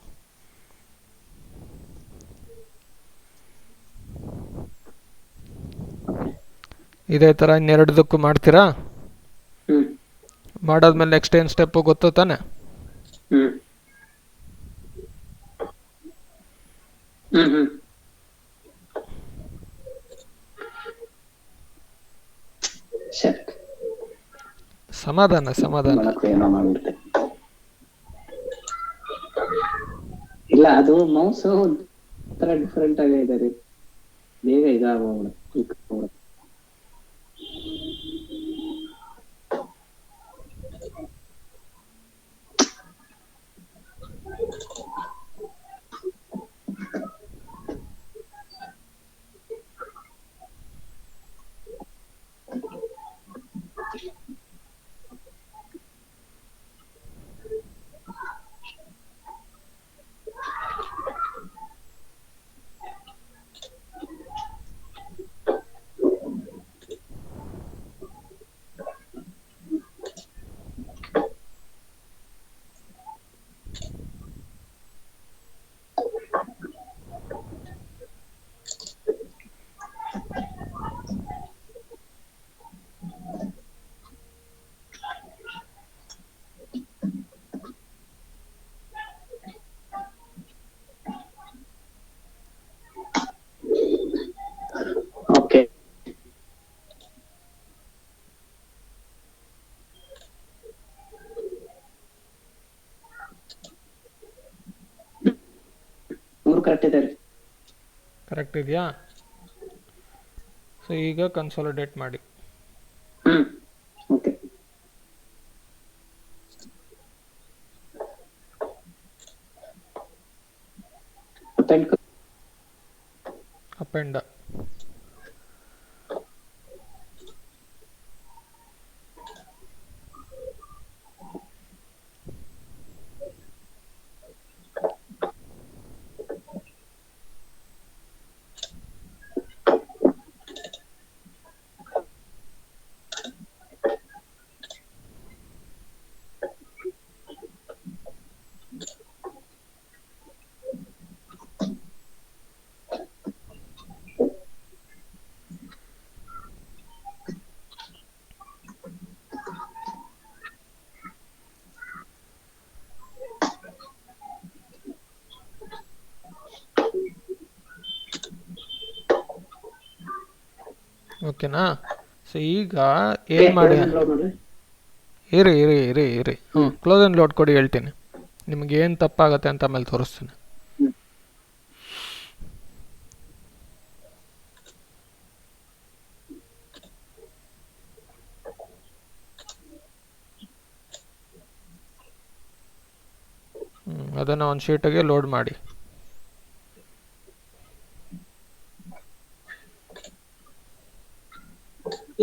ಇದೇ ಥರ ಇನ್ನೆರಡದಕ್ಕೂ ಮಾಡ್ತೀರಾ? ಮಾಡಾದ್ಮೇಲೆ ನೆಕ್ಸ್ಟ್ ಏನು ಸ್ಟೆಪ್ಪು ಗೊತ್ತು ತಾನೆ? ಸಮಾಧಾನ ಇಲ್ಲ, ಅದು ಮೌಸ್ ಒಂಥರ ಡಿಫರೆಂಟ್ ಆಗಿದೆ ರೀ. ಬೇಗ ಇದಾಗೋಗ್ಬಿಡುತ್ತೆ. ಓಕೆ, ಕರೆಕ್ಟ್ ಇದೆ ರೀ. ಕರೆಕ್ಟ್ ಇದೆಯಾ? ಸೊ ಈಗ ಕನ್ಸಾಲಿಡೇಟ್ ಮಾಡಿ. Okay, append. ಓಕೆನಾ. ಸೊ ಈಗ ಏನು ಮಾಡಿ, ಇರಿ ಇರಿ ಇರಿ ಇರಿ ಕ್ಲೋಸ್ ಆ್ಯಂಡ್ ಲೋಡ್ ಕೊಡಿ, ಹೇಳ್ತೀನಿ ನಿಮ್ಗೆ ಏನು ತಪ್ಪಾಗತ್ತೆ ಅಂತ ಆಮೇಲೆ ತೋರಿಸ್ತೀನಿ. ಅದನ್ನು ಒಂದು ಶೀಟಿಗೆ ಲೋಡ್ ಮಾಡಿ.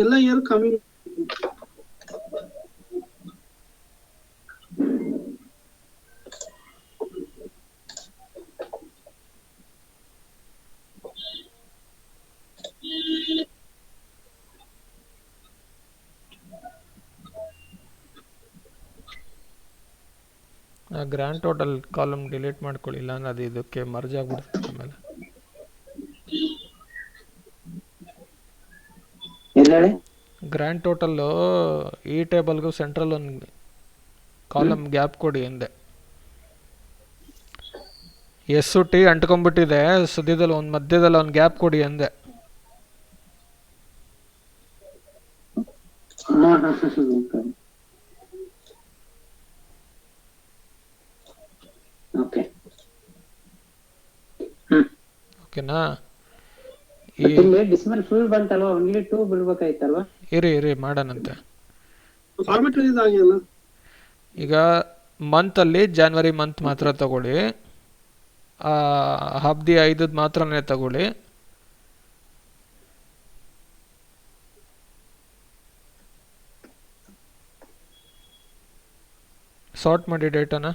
ಎಲ್ಲ ಇಯರ್ ಕಮ್ಮಿ. ಗ್ರ್ಯಾಂಡ್ ಟೋಟಲ್ ಕಾಲಮ್ ಡಿಲೀಟ್ ಮಾಡ್ಕೊಳ್ಳಿ, ಇಲ್ಲಾಂದ್ರೆ ಅದು ಇದಕ್ಕೆ ಮರ್ಜ್ ಆಗ್ಬಿಡುತ್ತೆ ಆಮೇಲೆ. ಗ್ರ್ಯಾಂಡ್ ಟೋಟಲ್ಲು ಈ ಟೇಬಲ್ಗೂ ಸೆಂಟ್ರಲ್ ಒಂದು ಕಾಲಮ್ ಗ್ಯಾಪ್ ಕೊಡಿ ಎಂದೆ. ಎಸ್ಸು ಟಿ ಅಂಟ್ಕೊಂಡ್ಬಿಟ್ಟಿದೆ, ಸದ್ಯದಲ್ಲಿ ಒಂದು ಮಧ್ಯದಲ್ಲಿ ಒಂದು ಗ್ಯಾಪ್ ಕೊಡಿ ಎಂದೆ. ಓಕೆನಾ. ಡಿಸ್ಮಲ್ ಫುಲ್ ಬಂತಲ್ವಾ, ಓನ್ಲಿ 2 ಬಿಡ್ಬೇಕಾಯ್ತಲ್ವಾ. ಇರಿ ಇರಿ ಮಾಡೋಣಂತೆ. ಫಾರ್ಮೆಟ್ ರಿಲೀಸ್ ಆಗಿಲ್ಲ. ಈಗ ಮಂತಲ್ಲಿ ಜಾನ್ವರಿ ಮಂತ್ ಮಾತ್ರ ತಗೊಳ್ಳಿ, ಹಬ್ದಿ 5 ಮಾತ್ರನೇ ತಗೊಳ್ಳಿ. ಸಾರ್ಟ್ ಮಾಡಿ ಡೇಟಾನ.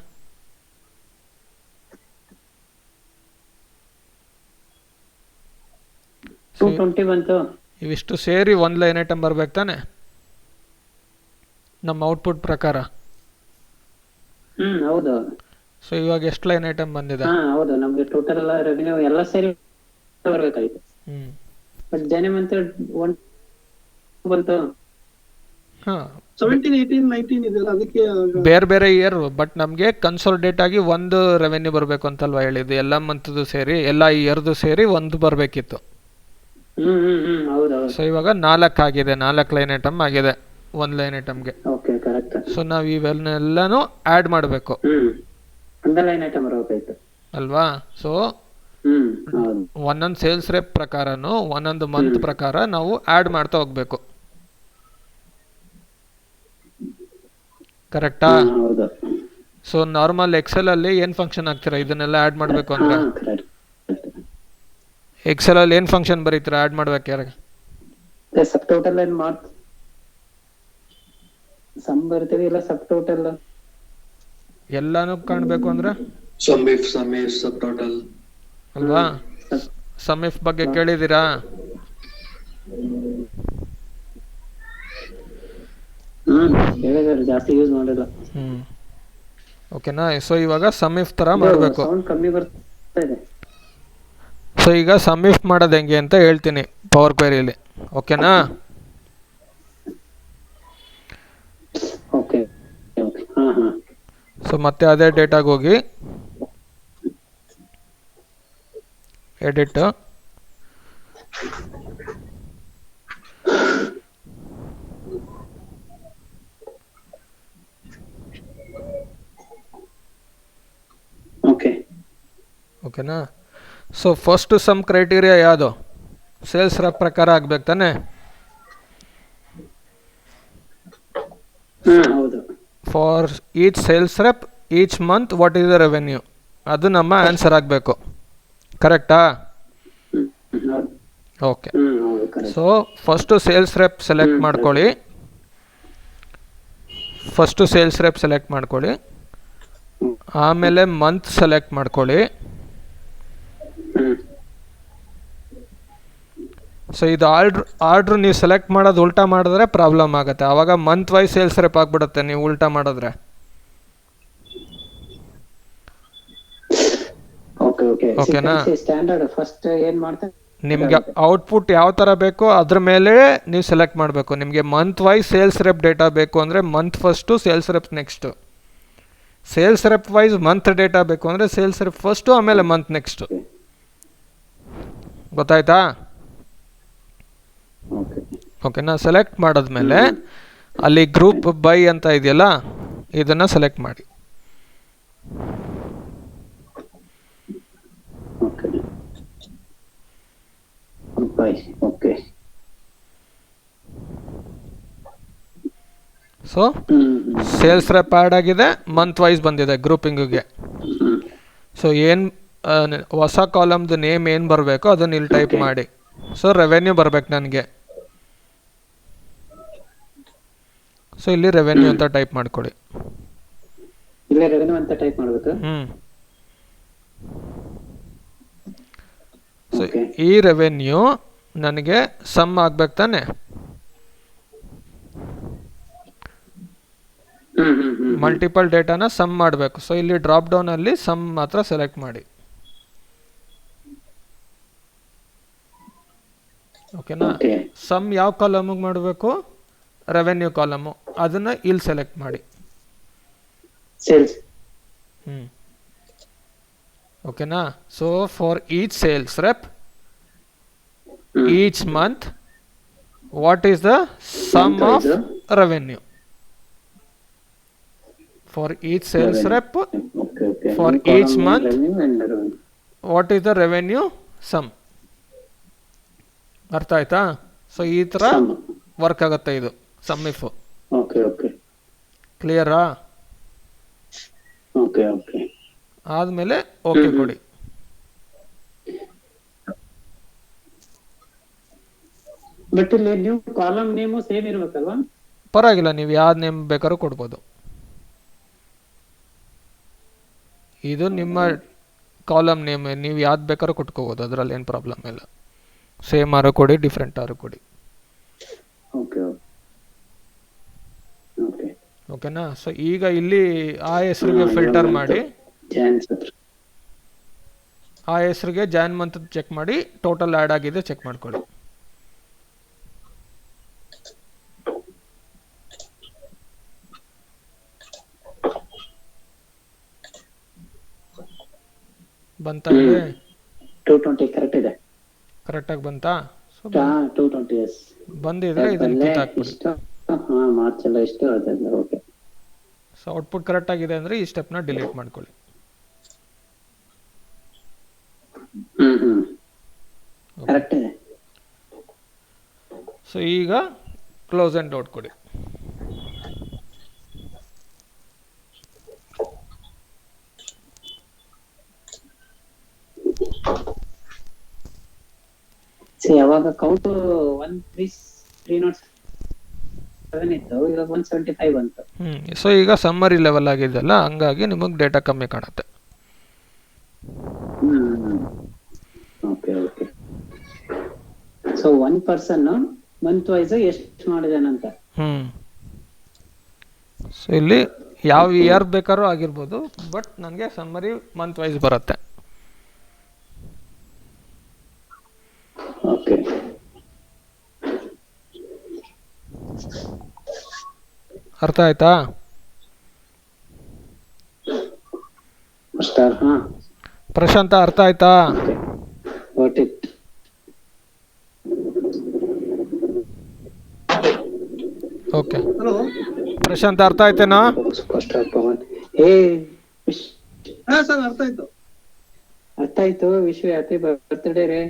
ಇವಿಷ್ಟು ಸೇರಿ ಒಂದು ಲೈನ್ ಐಟಮ್ ಬರ್ಬೇಕು ತಾನೆ ನಮ್ಮ ಔಟ್ಪುಟ್ ಪ್ರಕಾರ. ಹೌದು. ಸೊ ಇವಾಗ ಎಷ್ಟು ಲೈನ್ ಐಟಮ್ ಬಂದಿದೆ? ಹೌದು, ನಮಗೆ ಟೋಟಲ್ ರೆವಿನ್ಯೂ ಎಲ್ಲ ಸೇರಿ ಬರಬೇಕಾಯ್ತು. ಬಟ್ ಜನವರಿ ಮಂತ್ 1 ಬಂತು. 17, 18, 19 ಇದೆಲ್ಲ ಅದಕ್ಕೆ ಬೇರೆ ಬೇರೆ ಇಯರ್, ಬಟ್ ನಮಗೆ ಕನ್ಸಾಲಿಡೇಟ್ ಆಗಿ ಒಂದು ರೆವೆನ್ಯೂ ಬರಬೇಕು ಅಂತಲ್ವಾ ಹೇಳಿದ್ದು. ಎಲ್ಲ ಮಂತ್ದು ಸೇರಿ ಎಲ್ಲ ಇಯರ್ದು ಸೇರಿ ಒಂದು ಬರಬೇಕಿತ್ತು. ಸೊ ಇವಾಗ 4 ಆಗಿದೆ, 4 ಲೈನ್ ಐಟಮ್ ಆಗಿದೆ ಒಂದು ಲೈನ್ ಐಟಮ್ಗೆ. ಸೊ ನಾವು ಇವೆಲ್ಲನೂ ಆ್ಯಡ್ ಮಾಡಬೇಕು ಅಲ್ವಾ. ಸೊ ಒಂದೊಂದು ಸೇಲ್ಸ್ ರೇಪ್ ಪ್ರಕಾರನು ಒಂದೊಂದು ಮಂತ್ ಪ್ರಕಾರ ನಾವು ಆ್ಯಡ್ ಮಾಡ್ತಾ ಹೋಗ್ಬೇಕು. ಕರೆಕ್ಟಾ? ಸೊ ನಾರ್ಮಲ್ ಎಕ್ಸೆಲ್ ಅಲ್ಲಿ ಏನ್ ಫಂಕ್ಷನ್ ಹಾಕ್ತೀರಾ ಇದನ್ನೆಲ್ಲ ಆ್ಯಡ್ ಮಾಡಬೇಕು ಅಂದ್ರೆ? ಎಕ್ಸೆಲ್ ಅಲ್ಲಿ ಏನ್ ಫಂಕ್ಷನ್ ಬರೀತೀರಾ ಆ್ಯಡ್ ಮಾಡ್ಬೇಕು ಯಾರಿಗೆ? ಸಬ್ ಟೋಟಲ್ ಏನ್ ಮಾಡ್ ಸಮ್ ಬರ್ತೀವಿ ಇಲ್ಲ ಸಬ್ ಟೋಟಲ್ ಎಲ್ಲಾನು ಕಾಣಬೇಕು ಅಂದ್ರೆ ಸಮ್ ಇಫ್ ಸಬ್ ಟೋಟಲ್ ಅಲ್ವಾ. ಸಮ್ ಇಫ್ ಬಗ್ಗೆ ಕೇಳಿದ್ದೀರಾ? ಜಾಸ್ತಿ ಯೂಸ್ ಮಾಡಿಲ್ಲ. ಓಕೆನಾ. ಸೊ ಇವಾಗ ಸಮ್ ಇಫ್ ತರ ಮಾಡಬೇಕು. ಕಮ್ಮಿ ಬರ್ತಾ ಇದೆ. ಸೊ ಈಗ ಸಮ್ ಇಫ್ ಮಾಡೋದು ಹೆಂಗೆ ಅಂತ ಹೇಳ್ತೀನಿ ಪವರ್ ಕ್ವೆರಿಯಲ್ಲಿ. ಓಕೆನಾ? ಸೊ ಮತ್ತೆ ಅದೇ ಡೇಟಾಗೆ ಹೋಗಿ ಎಡಿಟ್, ಓಕೆನಾ. ಸೊ ಫಸ್ಟ್ ಸಮ್ ಕ್ರೈಟೀರಿಯಾ ಯಾವುದು? ಸೇಲ್ಸ್ ರ ಪ್ರಕಾರ ಆಗ್ಬೇಕು ತಾನೆ. For each sales rep each month what is the revenue, ಅದು ನಮ್ಮ ಆನ್ಸರ್ ಆಗಬೇಕು. ಕರೆಕ್ಟಾ? Okay. So first sales rep select ಮಾಡ್ಕೊಳ್ಳಿ. ಆಮೇಲೆ ಮಂತ್ ಸೆಲೆಕ್ಟ್ ಮಾಡ್ಕೊಳ್ಳಿ. ಸೊ ಇದು ಆರ್ಡ್ರ್ ನೀವು ಸೆಲೆಕ್ಟ್ ಮಾಡೋದು ಉಲ್ಟಾ ಮಾಡಿದ್ರೆ ಪ್ರಾಬ್ಲಮ್ ಆಗುತ್ತೆ. ಆವಾಗ ಮಂತ್ ವೈಸ್ ಸೇಲ್ಸ್ ರೆಪ್ ಆಗಿಬಿಡುತ್ತೆ ನೀವು ಉಲ್ಟಾ ಮಾಡಿದ್ರೆ. ಓಕೆನಾ? ನಿಮಗೆ ಔಟ್ಪುಟ್ ಯಾವ ಥರ ಬೇಕೋ ಅದ್ರ ಮೇಲೆ ನೀವು ಸೆಲೆಕ್ಟ್ ಮಾಡಬೇಕು. ನಿಮಗೆ month wise sales rep data ಬೇಕು ಅಂದರೆ month first, sales rep next. Sales rep wise month data ಬೇಕು ಅಂದರೆ ಸೇಲ್ಸ್ ರೆಪ್ ಫಸ್ಟು ಆಮೇಲೆ ಮಂತ್ ನೆಕ್ಸ್ಟು. ಗೊತ್ತಾಯ್ತಾ? ಓಕೆ ಓಕೆನಾ. ಸೆಲೆಕ್ಟ್ ಮಾಡಿದ್ಮೇಲೆ ಅಲ್ಲಿ ಗ್ರೂಪ್ ಬೈ ಅಂತ ಇದೆಯಲ್ಲ, ಇದನ್ನು ಸೆಲೆಕ್ಟ್ ಮಾಡಿ. Okay by. Okay so sales rep add ಆಗಿದೆ, ಮಂತ್ ವೈಸ್ ಬಂದಿದೆ ಗ್ರೂಪಿಂಗಿಗೆ. ಸೊ ಏನು ಹೊಸ ಕಾಲಮ್ದು ನೇಮ್ ಏನು ಬರಬೇಕೋ ಅದನ್ನು ಇಲ್ಲಿ ಟೈಪ್ ಮಾಡಿ. ಸೊ ರೆವೆನ್ಯೂ ಬರಬೇಕು ನನಗೆ. ಸೊ ಇಲ್ಲಿ ರೆವೆನ್ಯೂ ಅಂತ ಟೈಪ್ ಮಾಡ್ಕೊಳ್ಳಿ. ಇಲ್ಲೇ ರೆವೆನ್ಯೂ ಅಂತ ಟೈಪ್ ಮಾಡಬೇಕು. ಸೊ ಈ ರೆವೆನ್ಯೂ ನನಗೆ ಸಮ್ ಆಗ್ಬೇಕು ತಾನೆ. ಮಲ್ಟಿಪಲ್ ಡೇಟಾನ ಸಮ್ ಮಾಡಬೇಕು. ಸೊ ಇಲ್ಲಿ ಡ್ರಾಪ್ ಡೌನ್ ಅಲ್ಲಿ ಸಮ್ ಮಾತ್ರ ಸೆಲೆಕ್ಟ್ ಮಾಡಿ. ಓಕೆನಾ. ಸಮ್ ಯಾವ ಕಾಲಮಿಗೆ ಮಾಡಬೇಕು? Revenue column. ಅದನ್ನ ಇಲ್ಲಿ ಸೆಲೆಕ್ಟ್ ಮಾಡಿ. ಸೇಲ್ಸ್. ಓಕೆನಾ. So for each sales rep each month what is the sum of revenue for each sales rep for each month what is the revenue sum. ಅರ್ಥ ಆಯ್ತಾ? ಸೊ ಈ ಥರ ವರ್ಕ್ ಆಗುತ್ತೆ ಇದು ಸಮ್ ಇಫ್. ಓಕೆ ಓಕೆ ಕ್ಲಿಯರಾ? Okay okay ಆದಮೇಲೆ okay ಕೊಡಿ. But ಇಲ್ಲಿ ನೀವು ಕಾಲಮ್ ನೇಮು ಸೇಮ್ ಇರಬೇಕಲ್ವಾ? ಪರವಾಗಿಲ್ಲ, ನೀವು ಯಾವ್ದು ನೇಮ್ ಬೇಕಾದ್ರೂ ಕೊಡ್ಬೋದು. ಇದು ನಿಮ್ಮ ಕಾಲಮ್ ನೇಮ್, ನೀವು ಯಾವ್ದು ಬೇಕಾದ್ರೂ ಕೊಟ್ಕೋಬೋದು, ಅದರಲ್ಲಿ ಏನು ಪ್ರಾಬ್ಲಮ್ ಇಲ್ಲ. ಸೇಮ್ ಆರು ಕೊಡಿ, ಡಿಫ್ರೆಂಟ್ ಆರು ಕೊಡಿ. ಓಕೆ ಓಕೆ ಓಕೆನಾ. ಸೊ ಈಗ ಇಲ್ಲಿ ಆ ಹೆಸರಿಗೆ ಫಿಲ್ಟರ್ ಮಾಡಿ, ಆ ಹೆಸರಿಗೆ ಜಾನ್ ಮಂತ್ ಚೆಕ್ ಮಾಡಿ, ಟೋಟಲ್ ಆ್ಯಡ್ ಆಗಿದೆ ಚೆಕ್ ಮಾಡ್ಕೊಳ್ಳಿ. ಬಂತಾ? 220 ಕರೆಕ್ಟ್ ಇದೆ. ಕರೆಕ್ಟಾಗಿ ಬಂತಾ? ಸೊ 220 ಎಸ್ ಬಂದಿದ್ರೆ ಇದನ್ನು ಟಿಕ್ ಹಾಕ್ಬಿಡಿ. ಮಾರ್ಚ್ ಎಲ್ಲ ಇಷ್ಟು ಅದೆಲ್ಲ ಓಕೆ. ಸೊ ಔಟ್ಪುಟ್ ಕರೆಕ್ಟ್ ಆಗಿದೆ ಅಂದರೆ ಈ ಸ್ಟೆಪ್ನ ಡಿಲೀಟ್ ಮಾಡ್ಕೊಳ್ಳಿ. ಕರೆಕ್ಟ್ ಇದೆ. ಸೊ ಈಗ ಕ್ಲೋಸ್ ಆ್ಯಂಡ್ ಔಟ್ ಕೊಡಿ. ಯಾವಾಗ ಕೌಂಟ್ 307 ಇತ್ತು, ಇವಾಗ 175 ಬಂತು. ಸೊ ಈಗ ಸಮ್ಮರಿ ಲೆವೆಲ್ ಆಗಿದೆಯಲ್ಲ, ಹಂಗಾಗಿ ನಿಮಗೆ ಡೇಟಾ ಕಮ್ಮಿ ಕಾಣುತ್ತೆ. Okay okay. So one person month wise ಎಷ್ಟು ಮಾಡಿದಾನಂತ. ಸೊ ಇಲ್ಲಿ ಯಾವ ಇಯರ್ ಬೇಕಾದ್ರೂ ಆಗಿರ್ಬೋದು, ಬಟ್ ನನಗೆ ಸಮ್ಮರಿ ಮಂತ್ ವೈಸ್ ಬರುತ್ತೆ. ಓಕೆ. ಅರ್ಥ ಆಯ್ತಾ? ಸ್ಟಾರ್. ಪ್ರಶಾಂತ ಅರ್ಥ ಆಯ್ತಾ? What it. ಓಕೆ ಪ್ರಶಾಂತ್ ಅರ್ಥ ಆಯ್ತೇನಾ? ಸರ್ ಅರ್ಥ ಆಯ್ತು. ಅರ್ಥ ಆಯ್ತು. ವಿಶ್ವ ಹ್ಯಾಪಿ ಬರ್ತ್ಡೇ ರೇ.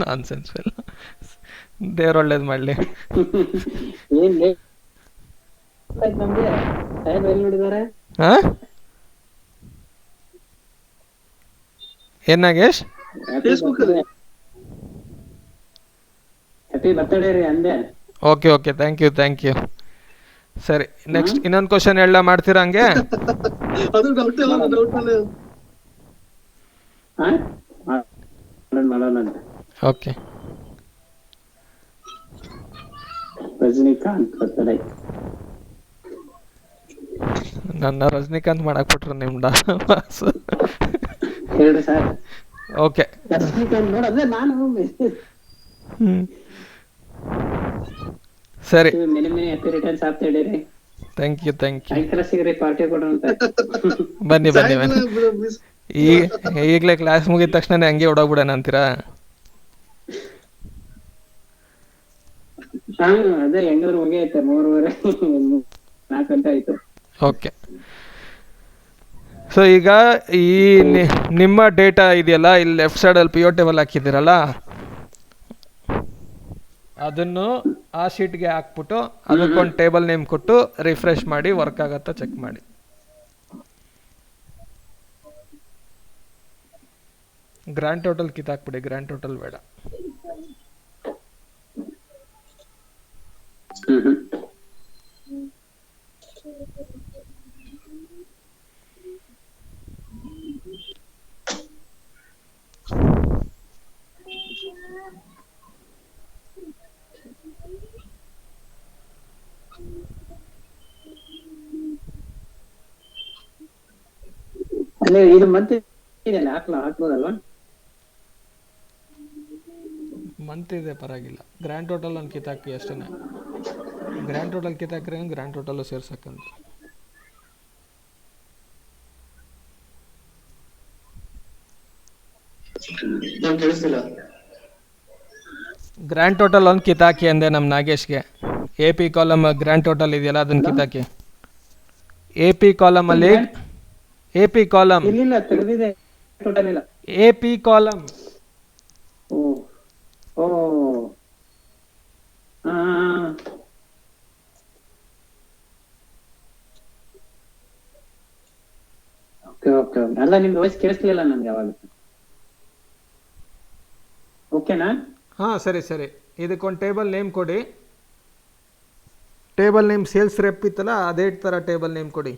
ನಾನ್ಸೆನ್ಸ್ ಇಲ್ಲ, ದೇವ್ರ ಒಳ್ಳೇದ್ ಮಾಡ್ಲಿ. ಏನ್ ನಮ್ಗೆ ಟೈಮ್ ಎಲ್ಲಿ ನೋಡಿದಾರೆ? ಏನ್ ನಾಗೇಶ್? ಹ್ಯಾಪಿ ಬರ್ತ್ಡೇ ರೀ ಅಂದೆ. Okay okay, thank you. ಸರಿ, ನೆಕ್ಸ್ಟ್ ಇನ್ನೊಂದು ಕ್ವಶನ್ ಎಲ್ಲ ಮಾಡ್ತೀರಾ ಹಂಗೆ? ಅದು ಡೌಟ್ ಇಲ್ಲ, ಡೌಟ್ ಇಲ್ಲ. ಮಾಡೋಣ. ಓಕೆ. ರಜನಿಕಾಂತ್ ಬರ್ತ್ಡೇ. ನನ್ನ ರಜನಿಕಾಂತ್ ಮಾಡಕ್ ಬಿಟ್ರು ನಿಮ್ದ. ಹೇಳಿ ಸರ್. ಓಕೆ. ರಜನಿಕಾಂತ್ ನೋಡೋದೇ ನಾನು. ಸರಿ, many happy returns of the day ರೀ. Thank you. ಸಾಯಂಕಾಲ ಸಿಗ್ರಿ, ಪಾರ್ಟಿ ಕೊಡೋಣ ಅಂತ. ಬನ್ನಿ. ಈಗಲೇ ಕ್ಲಾಸ್ ಮುಗಿದ ತಕ್ಷಣ ಹಂಗೆ ಹೊಡೋಗ್ಬಿಡೋಣ ಅಂತೀರಾ? ಹಾ ಅದೇ ಹೆಂಗಾದ್ರು ಮುಗಿಯೈತೆ 3:30 4 ಗಂಟೆ ಆಯ್ತು. ಓಕೆ. ಸೊ ಈಗ ಈ ನಿಮ್ಮ ಡೇಟಾ ಇದೆಯಲ್ಲ, ಇಲ್ಲಿ ಲೆಫ್ಟ್ ಸೈಡಲ್ಲಿ ಪಿ ಒ ಟೇಬಲ್ ಹಾಕಿದ್ದೀರಲ್ಲ, ಅದನ್ನು ಆ ಶೀಟ್ಗೆ ಹಾಕ್ಬಿಟ್ಟು ಅದಕ್ಕೊಂದು ಟೇಬಲ್ ನೇಮ್ ಕೊಟ್ಟು ರಿಫ್ರೆಶ್ ಮಾಡಿ ವರ್ಕ್ ಆಗತ್ತಾ ಚೆಕ್ ಮಾಡಿ. ಗ್ರ್ಯಾಂಡ್ ಟೋಟಲ್ ಕಿತ್ತಾಕ್ಬಿಡಿ, ಗ್ರ್ಯಾಂಡ್ ಟೋಟಲ್ ಬೇಡ. ಅಲ್ಲೇ ಇದು ಮತ್ತೆ ಇದೆಲ್ಲ ಹಾಕ್ಬೋದಲ್ವಾ? ಮಂತ್ ಇದೆ ಪರವಾಗಿಲ್ಲ. ಗ್ರ್ಯಾಂಡ್ ಟೋಟಲ್ ಒಂದು ಕಿತ್ತಾಕಿ ಅಷ್ಟೇ. ಗ್ರ್ಯಾಂಡ್ ಟೋಟಲ್ ಕಿತ್ತಾಕ್ರೆ ಗ್ರ್ಯಾಂಡ್ ಟೋಟಲ್ ಸೇರ್ಸಕ್ಕಂತ. ನಾನು ಕೇಳಿಸ್ತಿಲ್ಲ. ಗ್ರ್ಯಾಂಡ್ ಟೋಟಲ್ ಒಂದು ಕಿತ್ತಾಕಿ ಅಂದೆ ನಮ್ಮ ನಾಗೇಶ್ಗೆ. A P column grand total ಇದೆಯಲ್ಲ ಅದನ್ನು ಕಿತ್ತಾಕಿ. ಎ ಪಿ ಕಾಲಮಲ್ಲಿ ಎ ಪಿ ಕಾಲಮ್ ಇಲ್ಲ ತೆಗೆದಿದೆ, ಟೋಟಲ್ ಇಲ್ಲ. A P column. ಓ ಓ ಹಾ ಓಕೆ ಓಕೆ. ಅಲ್ಲ ನಿಮ್ದು ವಾಯ್ಸ್ ಕೇಳಿಸ್ಲಿಲ್ಲ ನನ್ಗೆ ಅವಾಗ. ಓಕೆನಾ? ಹಾಂ ಸರಿ ಸರಿ. ಇದಕ್ಕೊಂದು ಟೇಬಲ್ ನೇಮ್ ಕೊಡಿ. ಟೇಬಲ್ ನೇಮ್ ಸೇಲ್ಸ್ ರೆಪ್ ಇತ್ತಲ್ಲ ಅದೇ ಥರ ಟೇಬಲ್ ನೇಮ್ ಕೊಡಿ.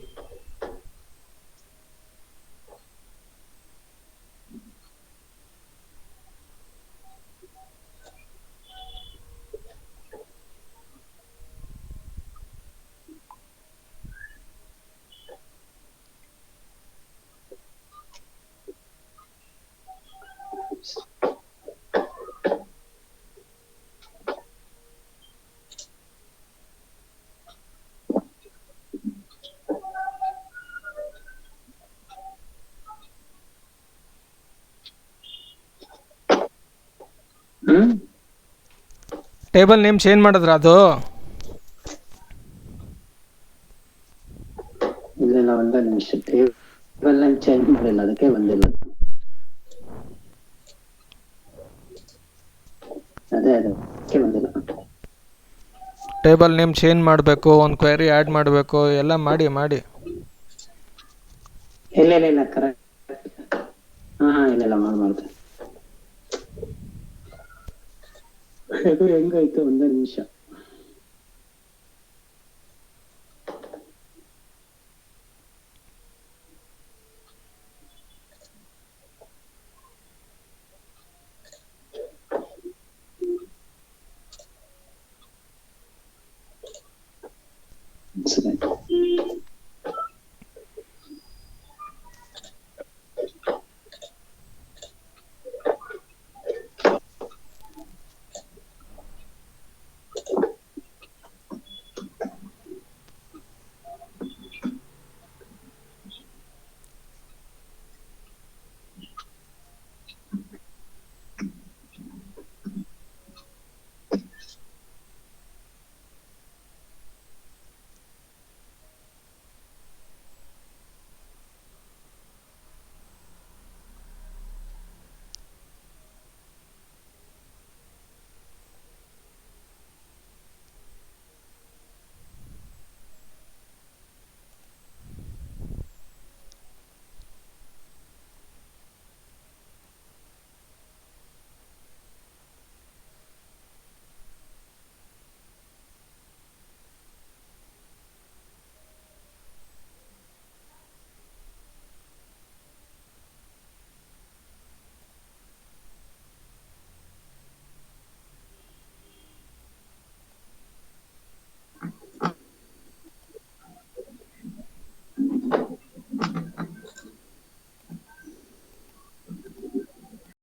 ಟೇಬಲ್ ನೇಮ್ ಚೇಂಜ್ ಮಾಡಿದ್ರ ಅದು? ಇಲ್ಲ ಒಂದೇ ನಿಮಿಷ. ಟೇಬಲ್ ಚೇಂಜ್ ಮಾಡಿಲ್ಲ, ಅದಕ್ಕೆ ಬಂದಿಲ್ಲ. ಅದೇ ಅದಕ್ಕೆ ಬಂದಿಲ್ಲ. ಟೇಬಲ್ ನೇಮ್ ಚೇಂಜ್ ಮಾಡಬೇಕು, ಒಂದು ಕ್ವೆರಿ ಆ್ಯಡ್ ಮಾಡಬೇಕು, ಎಲ್ಲ ಮಾಡಿ ಮಾಡಿ. ಇಲ್ಲ ಕರೆಕ್ಟ್. ಹಾ ಇಲ್ಲ ಮಾಡ್ದೆ. ಅದು ಹೆಂಗಾಯ್ತು ಒಂದೇ ನಿಮಿಷ.